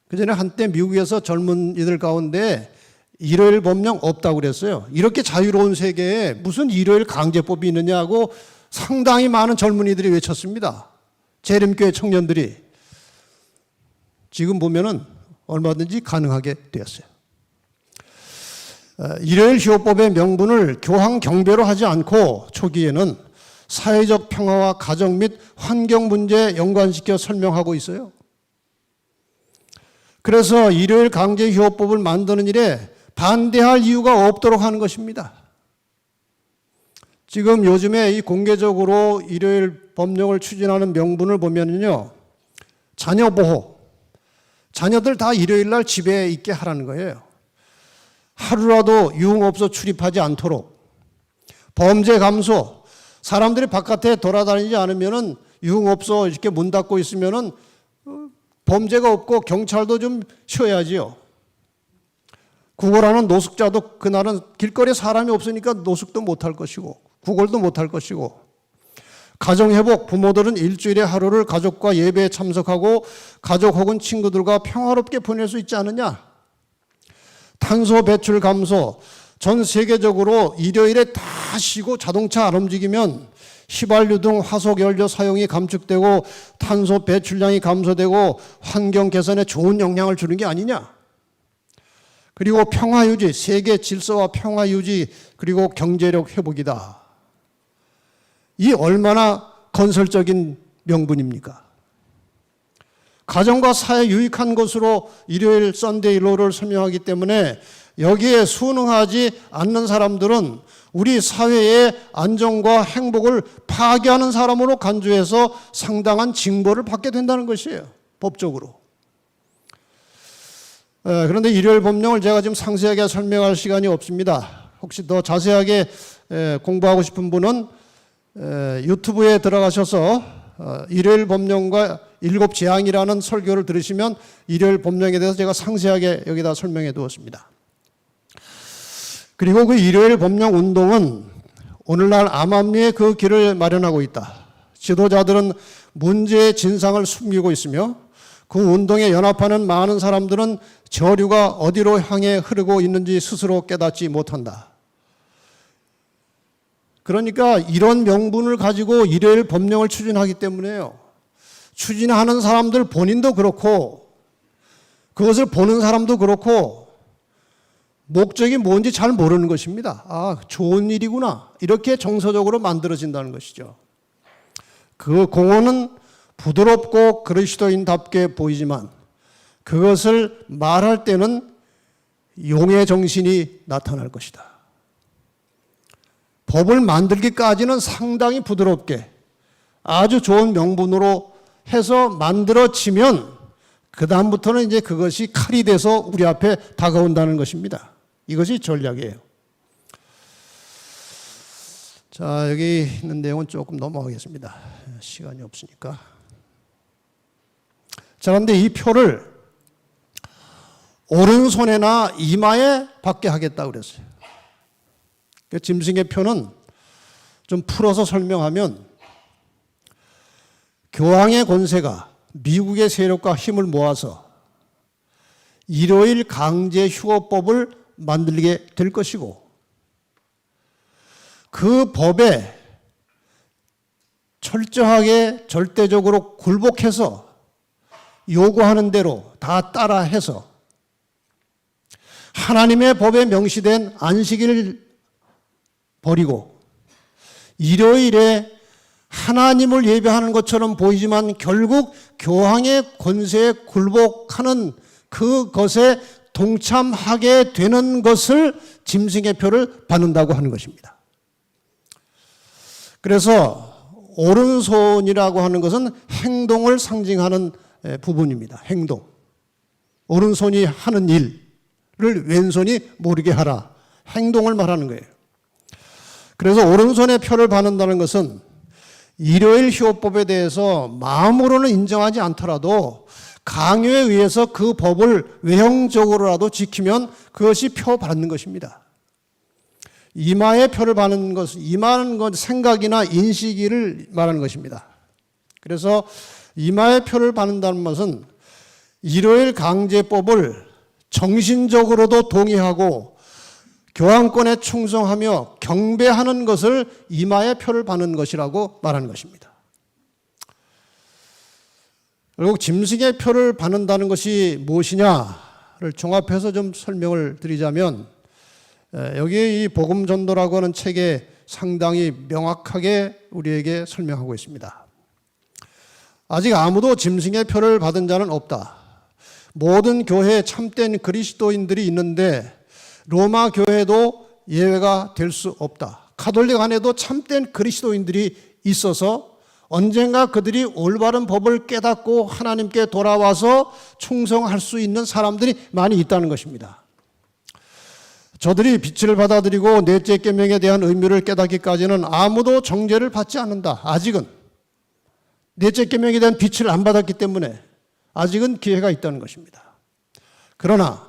그전에 한때 미국에서 젊은이들 가운데 일요일 법령 없다고 그랬어요. 이렇게 자유로운 세계에 무슨 일요일 강제법이 있느냐고 상당히 많은 젊은이들이 외쳤습니다. 재림교회 청년들이. 지금 보면은 얼마든지 가능하게 되었어요. 일요일 휴업법의 명분을 교황 경배로 하지 않고 초기에는 사회적 평화와 가정 및 환경 문제에 연관시켜 설명하고 있어요. 그래서 일요일 강제 휴업법을 만드는 일에 반대할 이유가 없도록 하는 것입니다. 지금 요즘에 이 공개적으로 일요일 법령을 추진하는 명분을 보면요, 자녀 보호, 자녀들 다 일요일 날 집에 있게 하라는 거예요. 하루라도 유흥업소 출입하지 않도록, 범죄 감소, 사람들이 바깥에 돌아다니지 않으면은 유흥업소 이렇게 문 닫고 있으면은 범죄가 없고 경찰도 좀 쉬어야지요. 구걸하는 노숙자도 그날은 길거리에 사람이 없으니까 노숙도 못할 것이고 구걸도 못할 것이고, 가정회복, 부모들은 일주일에 하루를 가족과 예배에 참석하고 가족 혹은 친구들과 평화롭게 보낼 수 있지 않느냐. 탄소 배출 감소, 전 세계적으로 일요일에 다 쉬고 자동차 안 움직이면 휘발유 등 화석연료 사용이 감축되고 탄소 배출량이 감소되고 환경 개선에 좋은 영향을 주는 게 아니냐. 그리고 평화유지, 세계 질서와 평화유지, 그리고 경제력 회복이다. 이 얼마나 건설적인 명분입니까? 가정과 사회에 유익한 것으로 일요일 썬데이 로를 설명하기 때문에 여기에 순응하지 않는 사람들은 우리 사회의 안정과 행복을 파괴하는 사람으로 간주해서 상당한 징벌을 받게 된다는 것이에요, 법적으로. 그런데 일요일 법령을 제가 지금 상세하게 설명할 시간이 없습니다. 혹시 더 자세하게 공부하고 싶은 분은 유튜브에 들어가셔서 일요일 법령과 7재앙이라는 설교를 들으시면 일요일 법령에 대해서 제가 상세하게 여기다 설명해 두었습니다. 그리고 그 일요일 법령 운동은 오늘날 암암리에 그 길을 마련하고 있다. 지도자들은 문제의 진상을 숨기고 있으며 그 운동에 연합하는 많은 사람들은 저류가 어디로 향해 흐르고 있는지 스스로 깨닫지 못한다. 그러니까 이런 명분을 가지고 일요일 법령을 추진하기 때문에요. 추진하는 사람들 본인도 그렇고 그것을 보는 사람도 그렇고 목적이 뭔지 잘 모르는 것입니다. 아, 좋은 일이구나. 이렇게 정서적으로 만들어진다는 것이죠. 그 공헌은 부드럽고 그리스도인답게 보이지만 그것을 말할 때는 용의 정신이 나타날 것이다. 법을 만들기까지는 상당히 부드럽게 아주 좋은 명분으로 해서 만들어지면 그 다음부터는 이제 그것이 칼이 돼서 우리 앞에 다가온다는 것입니다. 이것이 전략이에요. 자, 여기 있는 내용은 조금 넘어가겠습니다. 시간이 없으니까. 자, 그런데 이 표를 오른손에나 이마에 받게 하겠다고 그랬어요. 짐승의 표는 좀 풀어서 설명하면 교황의 권세가 미국의 세력과 힘을 모아서 일요일 강제 휴업법을 만들게 될 것이고 그 법에 철저하게 절대적으로 굴복해서 요구하는 대로 다 따라해서 하나님의 법에 명시된 안식일을 버리고 일요일에 하나님을 예배하는 것처럼 보이지만 결국 교황의 권세에 굴복하는 그것에 동참하게 되는 것을 짐승의 표를 받는다고 하는 것입니다. 그래서 오른손이라고 하는 것은 행동을 상징하는 부분입니다. 행동. 오른손이 하는 일을 왼손이 모르게 하라. 행동을 말하는 거예요. 그래서 오른손의 표를 받는다는 것은 일요일 휴업법에 대해서 마음으로는 인정하지 않더라도 강요에 의해서 그 법을 외형적으로라도 지키면 그것이 표 받는 것입니다. 이마에 표를 받는 것은 이마는 건 생각이나 인식을 말하는 것입니다. 그래서 이마에 표를 받는다는 것은 일요일 강제법을 정신적으로도 동의하고 교황권에 충성하며 경배하는 것을 이마에 표를 받는 것이라고 말하는 것입니다. 결국 짐승의 표를 받는다는 것이 무엇이냐를 종합해서 좀 설명을 드리자면 여기 이 복음전도라고 하는 책에 상당히 명확하게 우리에게 설명하고 있습니다. 아직 아무도 짐승의 표를 받은 자는 없다. 모든 교회에 참된 그리스도인들이 있는데 로마 교회도 예외가 될 수 없다. 가톨릭 안에도 참된 그리스도인들이 있어서 언젠가 그들이 올바른 법을 깨닫고 하나님께 돌아와서 충성할 수 있는 사람들이 많이 있다는 것입니다. 저들이 빛을 받아들이고 넷째 계명에 대한 의미를 깨닫기까지는 아무도 정죄를 받지 않는다. 아직은 넷째 계명에 대한 빛을 안 받았기 때문에 아직은 기회가 있다는 것입니다. 그러나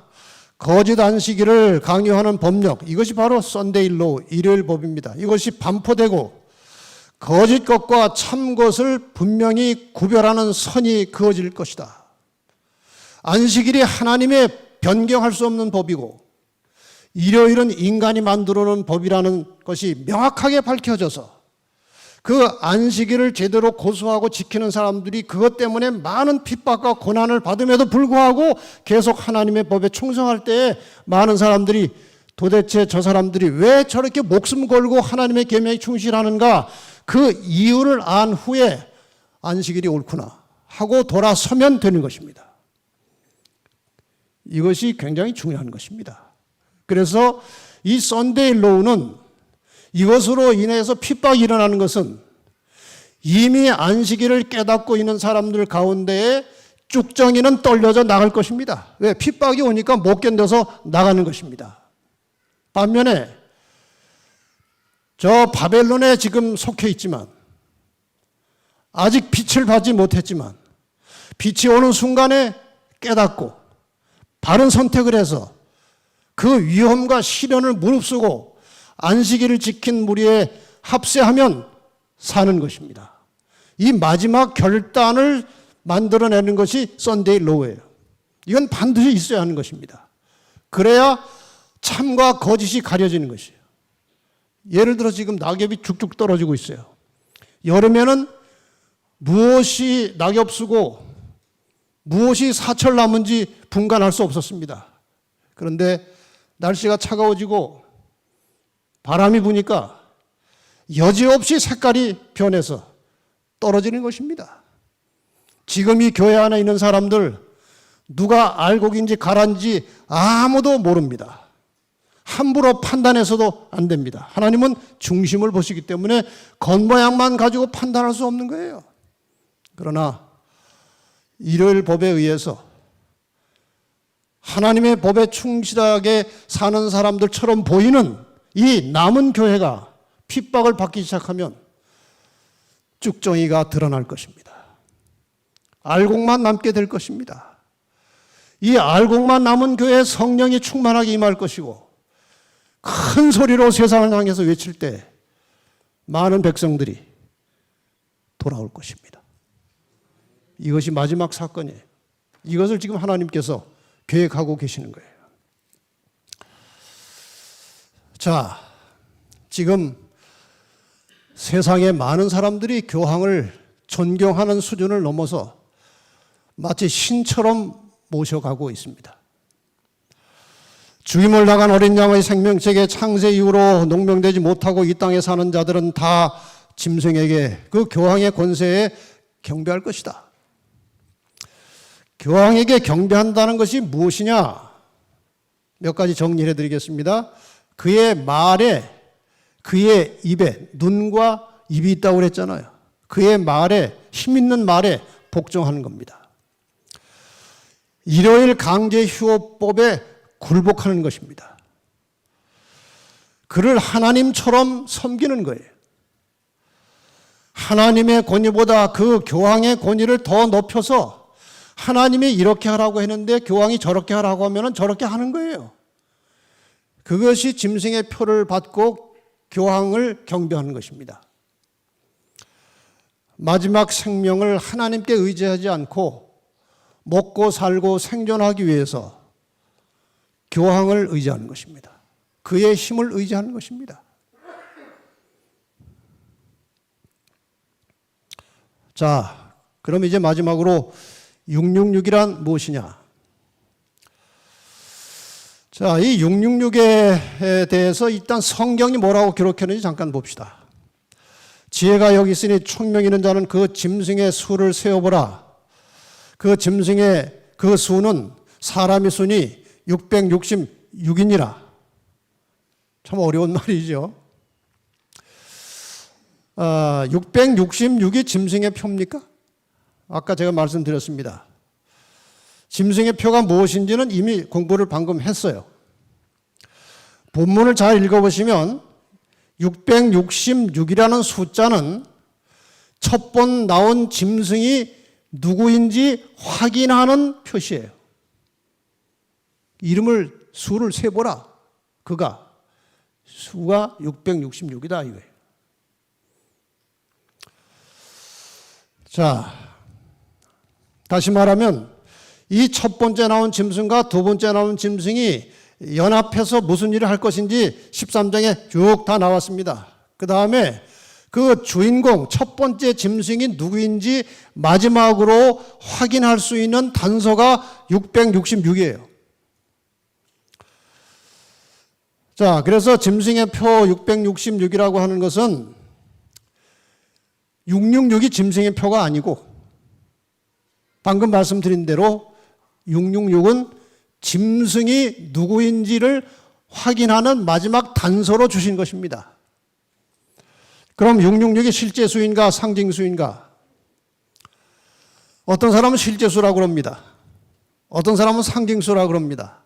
거짓 안식일을 강요하는 법령, 이것이 바로 썬데이 로우, 일요일 법입니다. 이것이 반포되고 거짓 것과 참 것을 분명히 구별하는 선이 그어질 것이다. 안식일이 하나님의 변경할 수 없는 법이고 일요일은 인간이 만들어 놓은 법이라는 것이 명확하게 밝혀져서 그 안식일을 제대로 고수하고 지키는 사람들이 그것 때문에 많은 핍박과 고난을 받음에도 불구하고 계속 하나님의 법에 충성할 때에 많은 사람들이 도대체 저 사람들이 왜 저렇게 목숨 걸고 하나님의 계명에 충실하는가, 그 이유를 안 후에 안식일이 옳구나 하고 돌아서면 되는 것입니다. 이것이 굉장히 중요한 것입니다. 그래서 이 썬데이 로우는 이것으로 인해서 핍박이 일어나는 것은 이미 안식일을 깨닫고 있는 사람들 가운데에 쭉정이는 떨려져 나갈 것입니다. 왜? 핍박이 오니까 못 견뎌서 나가는 것입니다. 반면에 저 바벨론에 지금 속해 있지만 아직 빛을 받지 못했지만 빛이 오는 순간에 깨닫고 바른 선택을 해서 그 위험과 시련을 무릅쓰고 안식일을 지킨 무리에 합세하면 사는 것입니다. 이 마지막 결단을 만들어내는 것이 썬데이 로우예요. 이건 반드시 있어야 하는 것입니다. 그래야 참과 거짓이 가려지는 것이에요. 예를 들어 지금 낙엽이 쭉쭉 떨어지고 있어요. 여름에는 무엇이 낙엽 쓰고 무엇이 사철 나무인지 분간할 수 없었습니다. 그런데 날씨가 차가워지고 바람이 부니까 여지없이 색깔이 변해서 떨어지는 것입니다. 지금 이 교회 안에 있는 사람들 누가 알곡인지 가라인지 아무도 모릅니다. 함부로 판단해서도 안 됩니다. 하나님은 중심을 보시기 때문에 겉모양만 가지고 판단할 수 없는 거예요. 그러나 일요일 법에 의해서 하나님의 법에 충실하게 사는 사람들처럼 보이는 이 남은 교회가 핍박을 받기 시작하면 쭉정이가 드러날 것입니다. 알곡만 남게 될 것입니다. 이 알곡만 남은 교회에 성령이 충만하게 임할 것이고 큰 소리로 세상을 향해서 외칠 때 많은 백성들이 돌아올 것입니다. 이것이 마지막 사건이에요. 이것을 지금 하나님께서 계획하고 계시는 거예요. 자, 지금 세상의 많은 사람들이 교황을 존경하는 수준을 넘어서 마치 신처럼 모셔가고 있습니다. 죽임을 당한 어린 양의 생명책에 창세 이후로 농명되지 못하고 이 땅에 사는 자들은 다 짐승에게 그 교황의 권세에 경배할 것이다. 교황에게 경배한다는 것이 무엇이냐? 몇 가지 정리해 드리겠습니다. 그의 말에, 그의 입에 눈과 입이 있다고 그랬잖아요. 그의 말에, 힘 있는 말에 복종하는 겁니다. 일요일 강제 휴업법에 굴복하는 것입니다. 그를 하나님처럼 섬기는 거예요. 하나님의 권위보다 그 교황의 권위를 더 높여서 하나님이 이렇게 하라고 했는데 교황이 저렇게 하라고 하면 저렇게 하는 거예요. 그것이 짐승의 표를 받고 교황을 경배하는 것입니다. 마지막 생명을 하나님께 의지하지 않고 먹고 살고 생존하기 위해서 교황을 의지하는 것입니다. 그의 힘을 의지하는 것입니다. 자, 그럼 이제 마지막으로 666이란 무엇이냐? 자, 이 666에 대해서 일단 성경이 뭐라고 기록했는지 잠깐 봅시다. 지혜가 여기 있으니 총명 있는 자는 그 짐승의 수를 세어보라. 그 짐승의 그 수는 사람의 수니 666이니라. 참 어려운 말이죠. 666이 짐승의 표입니까? 아까 제가 말씀드렸습니다. 짐승의 표가 무엇인지는 이미 공부를 방금 했어요. 본문을 잘 읽어보시면 666이라는 숫자는 첫 번 나온 짐승이 누구인지 확인하는 표시예요. 이름을 수를 세보라. 그가 수가 666이다 이거예요. 자, 다시 말하면 이 첫 번째 나온 짐승과 두 번째 나온 짐승이 연합해서 무슨 일을 할 것인지 13장에 쭉 다 나왔습니다. 그 다음에 그 주인공 첫 번째 짐승이 누구인지 마지막으로 확인할 수 있는 단서가 666이에요. 자, 그래서 짐승의 표 666이라고 하는 것은 666이 짐승의 표가 아니고 방금 말씀드린 대로 666은 짐승이 누구인지를 확인하는 마지막 단서로 주신 것입니다. 그럼 666이 실제 수인가 상징 수인가? 어떤 사람은 실제 수라고 그럽니다. 어떤 사람은 상징 수라고 그럽니다.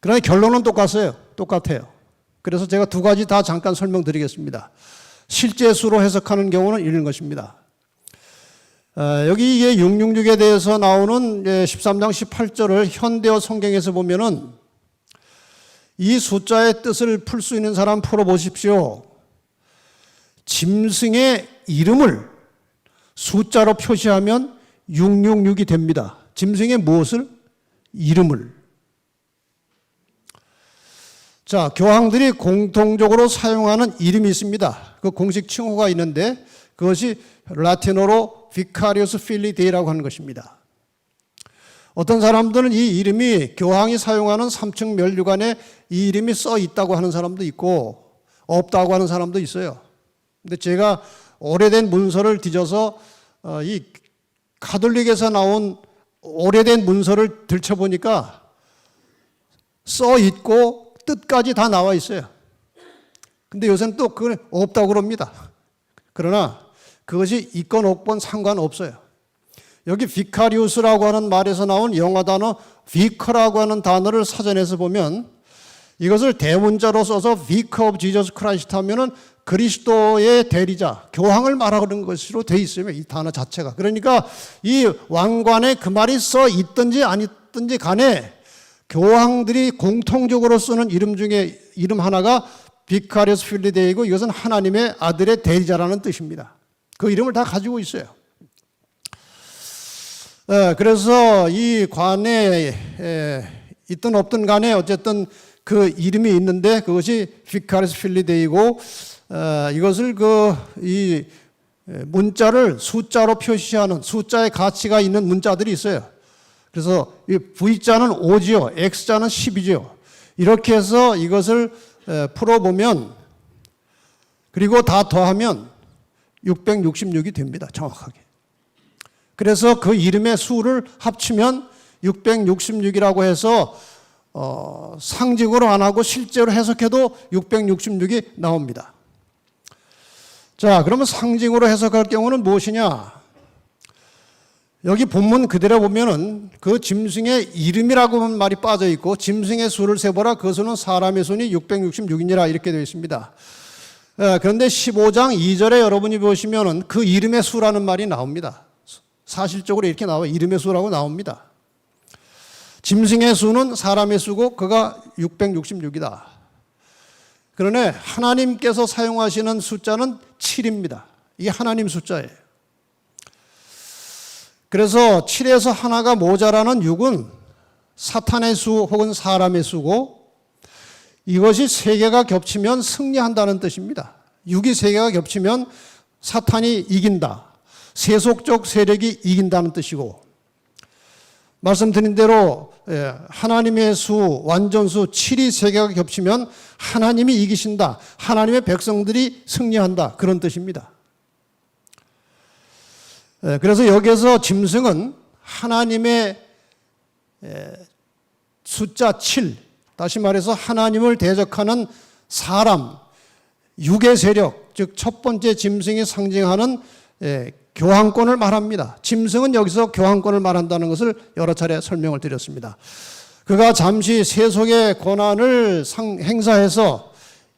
그러나 결론은 똑같아요. 그래서 제가 두 가지 다 잠깐 설명드리겠습니다. 실제 수로 해석하는 경우는 이런 것입니다. 여기 666에 대해서 나오는 13장 18절을 현대어 성경에서 보면은 이 숫자의 뜻을 풀 수 있는 사람 풀어보십시오. 짐승의 이름을 숫자로 표시하면 666이 됩니다. 짐승의 무엇을? 이름을. 자, 교황들이 공통적으로 사용하는 이름이 있습니다. 그 공식 칭호가 있는데 그것이 라틴어로 Vicarius Filii Dei라고 하는 것입니다. 어떤 사람들은 이 이름이 교황이 사용하는 3층 멸류관에 이 이름이 써 있다고 하는 사람도 있고 없다고 하는 사람도 있어요. 근데 제가 오래된 문서를 뒤져서 이 가톨릭에서 나온 오래된 문서를 들춰보니까 써 있고 뜻까지 다 나와 있어요. 근데 요새는 또 그건 없다고 그럽니다. 그러나 그것이 있건 없건 상관없어요. 여기 비카리우스라고 하는 말에서 나온 영어 단어 비커라고 하는 단어를 사전에서 보면 이것을 대문자로 써서 Vicar of Jesus Christ 하면은 그리스도의 대리자, 교황을 말하는 것으로 되어 있으며 이 단어 자체가. 그러니까 이 왕관에 그 말이 써 있든지 안 있든지 간에 교황들이 공통적으로 쓰는 이름 중에 이름 하나가 Vicarius Filii Dei이고 이것은 하나님의 아들의 대리자라는 뜻입니다. 그 이름을 다 가지고 있어요. 그래서 이 관에 있든 없든 간에 어쨌든 그 이름이 있는데 그것이 비카리스 필리데이고 이것을 이 문자를 숫자로 표시하는 숫자의 가치가 있는 문자들이 있어요. 그래서 이 V자는 5지요. X자는 10이죠. 이렇게 해서 이것을 풀어보면 그리고 다 더하면 666이 됩니다. 정확하게. 그래서 그 이름의 수를 합치면 666이라고 해서 상징으로 안 하고 실제로 해석해도 666이 나옵니다. 자, 그러면 상징으로 해석할 경우는 무엇이냐? 여기 본문 그대로 보면은 그 짐승의 이름이라고 하는 말이 빠져 있고 짐승의 수를 세보라 그 수는 사람의 수니 666이니라 이렇게 되어 있습니다. 그런데 15장 2절에 여러분이 보시면은 그 이름의 수라는 말이 나옵니다. 사실적으로 이렇게 나와 이름의 수라고 나옵니다. 짐승의 수는 사람의 수고 그가 666이다. 그러나 하나님께서 사용하시는 숫자는 7입니다. 이게 하나님 숫자예요. 그래서 7에서 하나가 모자라는 6은 사탄의 수 혹은 사람의 수고 이것이 3개가 겹치면 승리한다는 뜻입니다. 6이 3개가 겹치면 사탄이 이긴다. 세속적 세력이 이긴다는 뜻이고 말씀드린 대로 하나님의 수, 완전수 7이 3개가 겹치면 하나님이 이기신다. 하나님의 백성들이 승리한다. 그런 뜻입니다. 그래서 여기에서 짐승은 하나님의 숫자 7, 다시 말해서 하나님을 대적하는 사람, 육의 세력, 즉 첫 번째 짐승이 상징하는 교황권을 말합니다. 짐승은 여기서 교황권을 말한다는 것을 여러 차례 설명을 드렸습니다. 그가 잠시 세속의 권한을 행사해서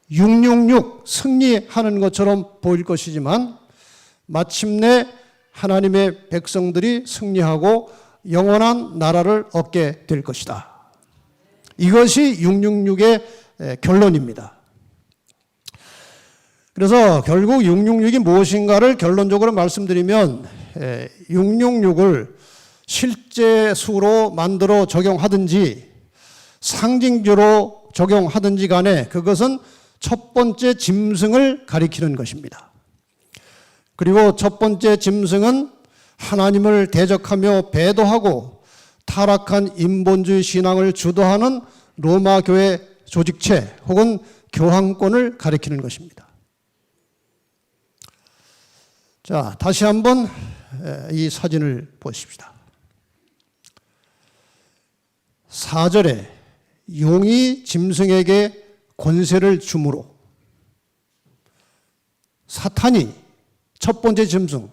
666 승리하는 것처럼 보일 것이지만 마침내 하나님의 백성들이 승리하고 영원한 나라를 얻게 될 것이다. 이것이 666의 결론입니다. 그래서 결국 666이 무엇인가를 결론적으로 말씀드리면 666을 실제 수로 만들어 적용하든지 상징적으로 적용하든지 간에 그것은 첫 번째 짐승을 가리키는 것입니다. 그리고 첫 번째 짐승은 하나님을 대적하며 배도하고 타락한 인본주의 신앙을 주도하는 로마 교회 조직체 혹은 교황권을 가리키는 것입니다. 자, 다시 한번 이 사진을 보십시다. 4절에 용이 짐승에게 권세를 주므로 사탄이 첫 번째 짐승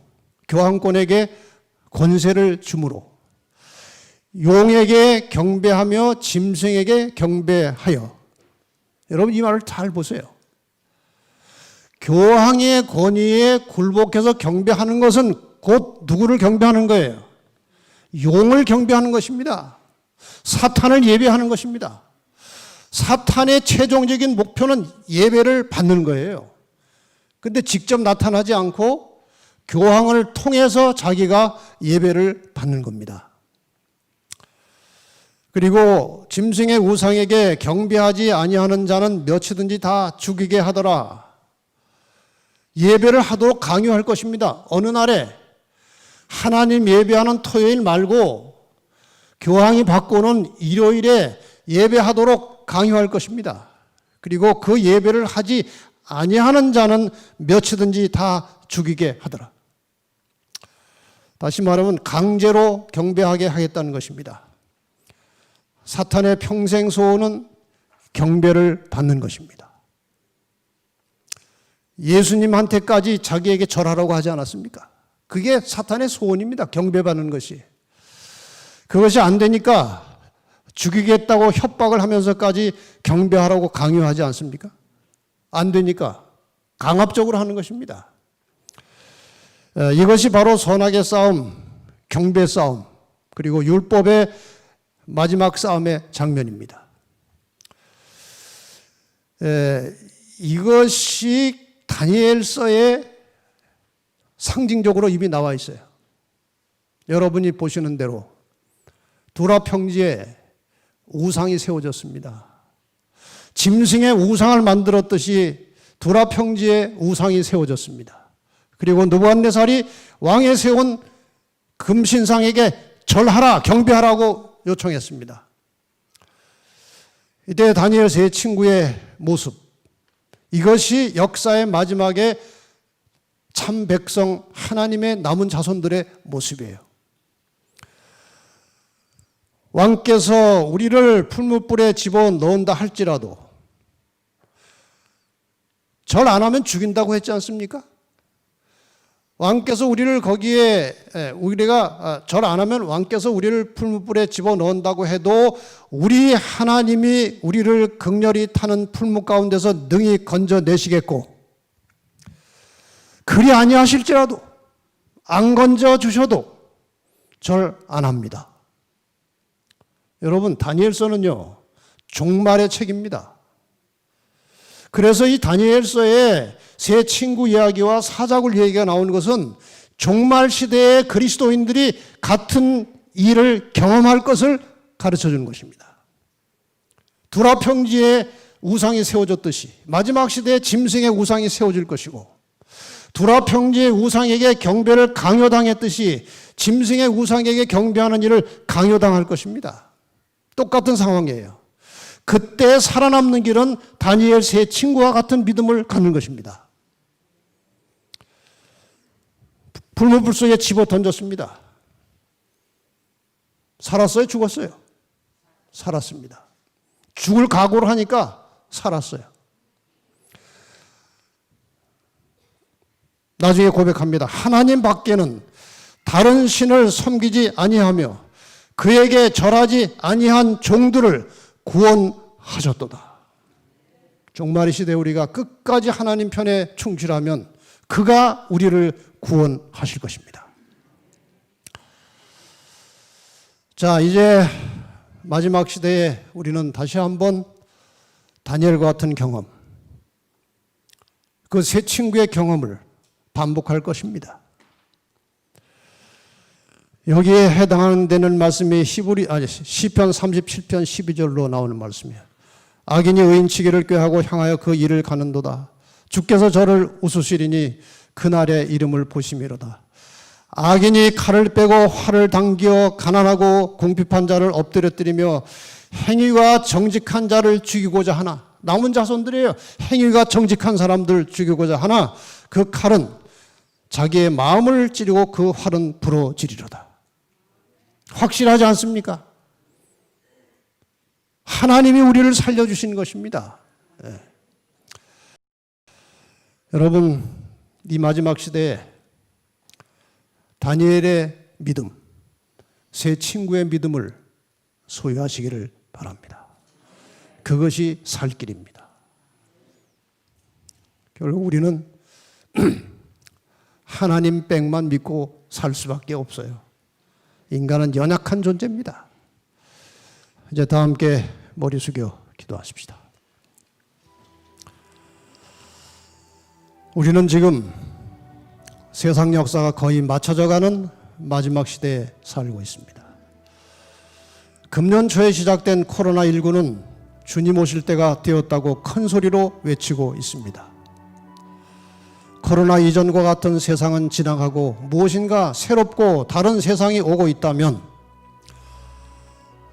교황권에게 권세를 주므로 용에게 경배하며 짐승에게 경배하여 여러분 이 말을 잘 보세요. 교황의 권위에 굴복해서 경배하는 것은 곧 누구를 경배하는 거예요? 용을 경배하는 것입니다. 사탄을 예배하는 것입니다. 사탄의 최종적인 목표는 예배를 받는 거예요. 근데 직접 나타나지 않고 교황을 통해서 자기가 예배를 받는 겁니다. 그리고 짐승의 우상에게 경배하지 아니하는 자는 몇이든지 다 죽이게 하더라. 예배를 하도록 강요할 것입니다. 어느 날에 하나님 예배하는 토요일 말고 교황이 바꾸는 일요일에 예배하도록 강요할 것입니다. 그리고 그 예배를 하지 아니하는 자는 몇이든지 다 죽이게 하더라. 다시 말하면 강제로 경배하게 하겠다는 것입니다. 사탄의 평생 소원은 경배를 받는 것입니다. 예수님한테까지 자기에게 절하라고 하지 않았습니까? 그게 사탄의 소원입니다. 경배받는 것이. 그것이 안 되니까 죽이겠다고 협박을 하면서까지 경배하라고 강요하지 않습니까? 안 되니까 강압적으로 하는 것입니다. 이것이 바로 선악의 싸움, 경배 싸움, 그리고 율법의 마지막 싸움의 장면입니다. 이것이 다니엘서에 상징적으로 이미 나와 있어요. 여러분이 보시는 대로 두라 평지에 우상이 세워졌습니다. 짐승의 우상을 만들었듯이 두라 평지에 우상이 세워졌습니다. 그리고 느부갓네살이 왕에 세운 금신상에게 절하라, 경배하라고 요청했습니다. 이때 다니엘 세 친구의 모습, 이것이 역사의 마지막에 참 백성 하나님의 남은 자손들의 모습이에요. 왕께서 우리를 풀무불에 집어넣는다 할지라도 절 안 하면 죽인다고 했지 않습니까? 왕께서 우리를 거기에, 우리가 절 안 하면 왕께서 우리를 풀무불에 집어넣는다고 해도 우리 하나님이 우리를 극렬히 타는 풀무 가운데서 능히 건져내시겠고, 그리 아니하실지라도 안 건져주셔도 절 안 합니다. 여러분, 다니엘서는요, 종말의 책입니다. 그래서 이 다니엘서에 세 친구 이야기와 사자굴 이야기가 나오는 것은 종말 시대의 그리스도인들이 같은 일을 경험할 것을 가르쳐 주는 것입니다. 두라 평지에 우상이 세워졌듯이 마지막 시대에 짐승의 우상이 세워질 것이고, 두라 평지의 우상에게 경배를 강요당했듯이 짐승의 우상에게 경배하는 일을 강요당할 것입니다. 똑같은 상황이에요. 그때 살아남는 길은 다니엘 세 친구와 같은 믿음을 갖는 것입니다. 불문불 속에 집어 던졌습니다. 살았어요? 죽었어요? 살았습니다. 죽을 각오를 하니까 살았어요. 나중에 고백합니다. 하나님 밖에는 다른 신을 섬기지 아니하며 그에게 절하지 아니한 종들을 구원하셨도다. 종말의 시대에 우리가 끝까지 하나님 편에 충실하면 그가 우리를 구원하실 것입니다. 자, 이제 마지막 시대에 우리는 다시 한번 다니엘과 같은 경험, 그 세 친구의 경험을 반복할 것입니다. 여기에 해당하는 데는 말씀이 시편 37편 12절로 나오는 말씀이에요. 악인이 의인치기를 꾀하고 향하여 그 일을 가는도다. 주께서 저를 웃으시리니 그날의 이름을 보심이로다. 악인이 칼을 빼고 활을 당겨 가난하고 궁핍한 자를 엎드려뜨리며 행위가 정직한 자를 죽이고자 하나, 남은 자손들이에요. 행위가 정직한 사람들 죽이고자 하나 그 칼은 자기의 마음을 찌르고 그 활은 부러지리로다. 확실하지 않습니까? 하나님이 우리를 살려주신 것입니다. 네. 여러분, 이 마지막 시대에 다니엘의 믿음, 세 친구의 믿음을 소유하시기를 바랍니다. 그것이 살 길입니다. 결국 우리는 하나님 백만 믿고 살 수밖에 없어요. 인간은 연약한 존재입니다. 이제 다 함께 머리 숙여 기도하십시다. 우리는 지금 세상 역사가 거의 맞춰져가는 마지막 시대에 살고 있습니다. 금년 초에 시작된 코로나19는 주님 오실 때가 되었다고 큰 소리로 외치고 있습니다. 코로나 이전과 같은 세상은 지나가고 무엇인가 새롭고 다른 세상이 오고 있다면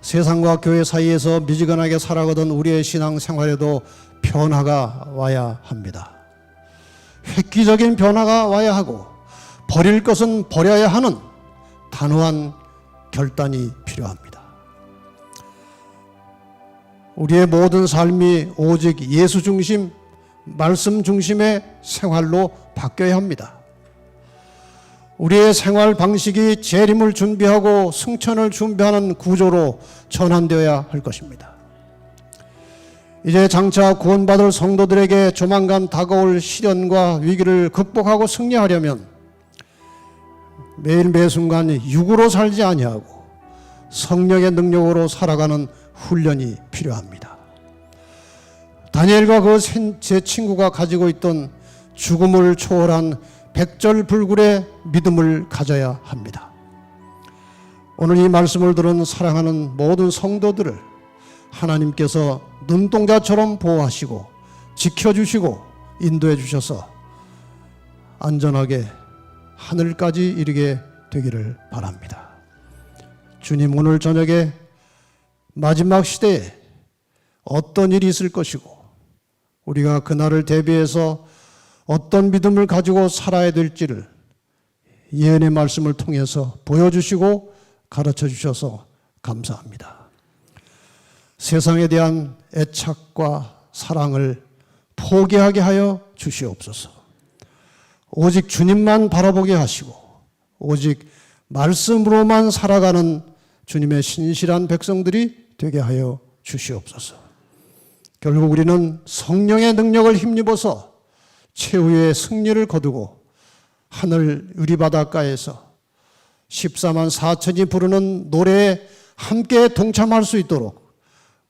세상과 교회 사이에서 미지근하게 살아가던 우리의 신앙생활에도 변화가 와야 합니다. 획기적인 변화가 와야 하고 버릴 것은 버려야 하는 단호한 결단이 필요합니다. 우리의 모든 삶이 오직 예수 중심, 말씀 중심의 생활로 바뀌어야 합니다. 우리의 생활 방식이 재림을 준비하고 승천을 준비하는 구조로 전환되어야 할 것입니다. 이제 장차 구원받을 성도들에게 조만간 다가올 시련과 위기를 극복하고 승리하려면 매일 매순간 육으로 살지 아니하고 성령의 능력으로 살아가는 훈련이 필요합니다. 다니엘과 그 세 친구가 가지고 있던 죽음을 초월한 백절불굴의 믿음을 가져야 합니다. 오늘 이 말씀을 들은 사랑하는 모든 성도들을 하나님께서 눈동자처럼 보호하시고 지켜주시고 인도해 주셔서 안전하게 하늘까지 이르게 되기를 바랍니다. 주님, 오늘 저녁에 마지막 시대에 어떤 일이 있을 것이고 우리가 그날을 대비해서 어떤 믿음을 가지고 살아야 될지를 예언의 말씀을 통해서 보여주시고 가르쳐 주셔서 감사합니다. 세상에 대한 애착과 사랑을 포기하게 하여 주시옵소서. 오직 주님만 바라보게 하시고 오직 말씀으로만 살아가는 주님의 신실한 백성들이 되게 하여 주시옵소서. 결국 우리는 성령의 능력을 힘입어서 최후의 승리를 거두고 하늘 유리바닷가에서 14만 4천이 부르는 노래에 함께 동참할 수 있도록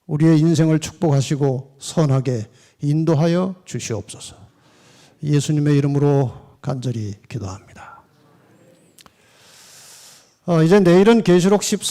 우리의 인생을 축복하시고 선하게 인도하여 주시옵소서. 예수님의 이름으로 간절히 기도합니다. 이제 내일은 계시록 14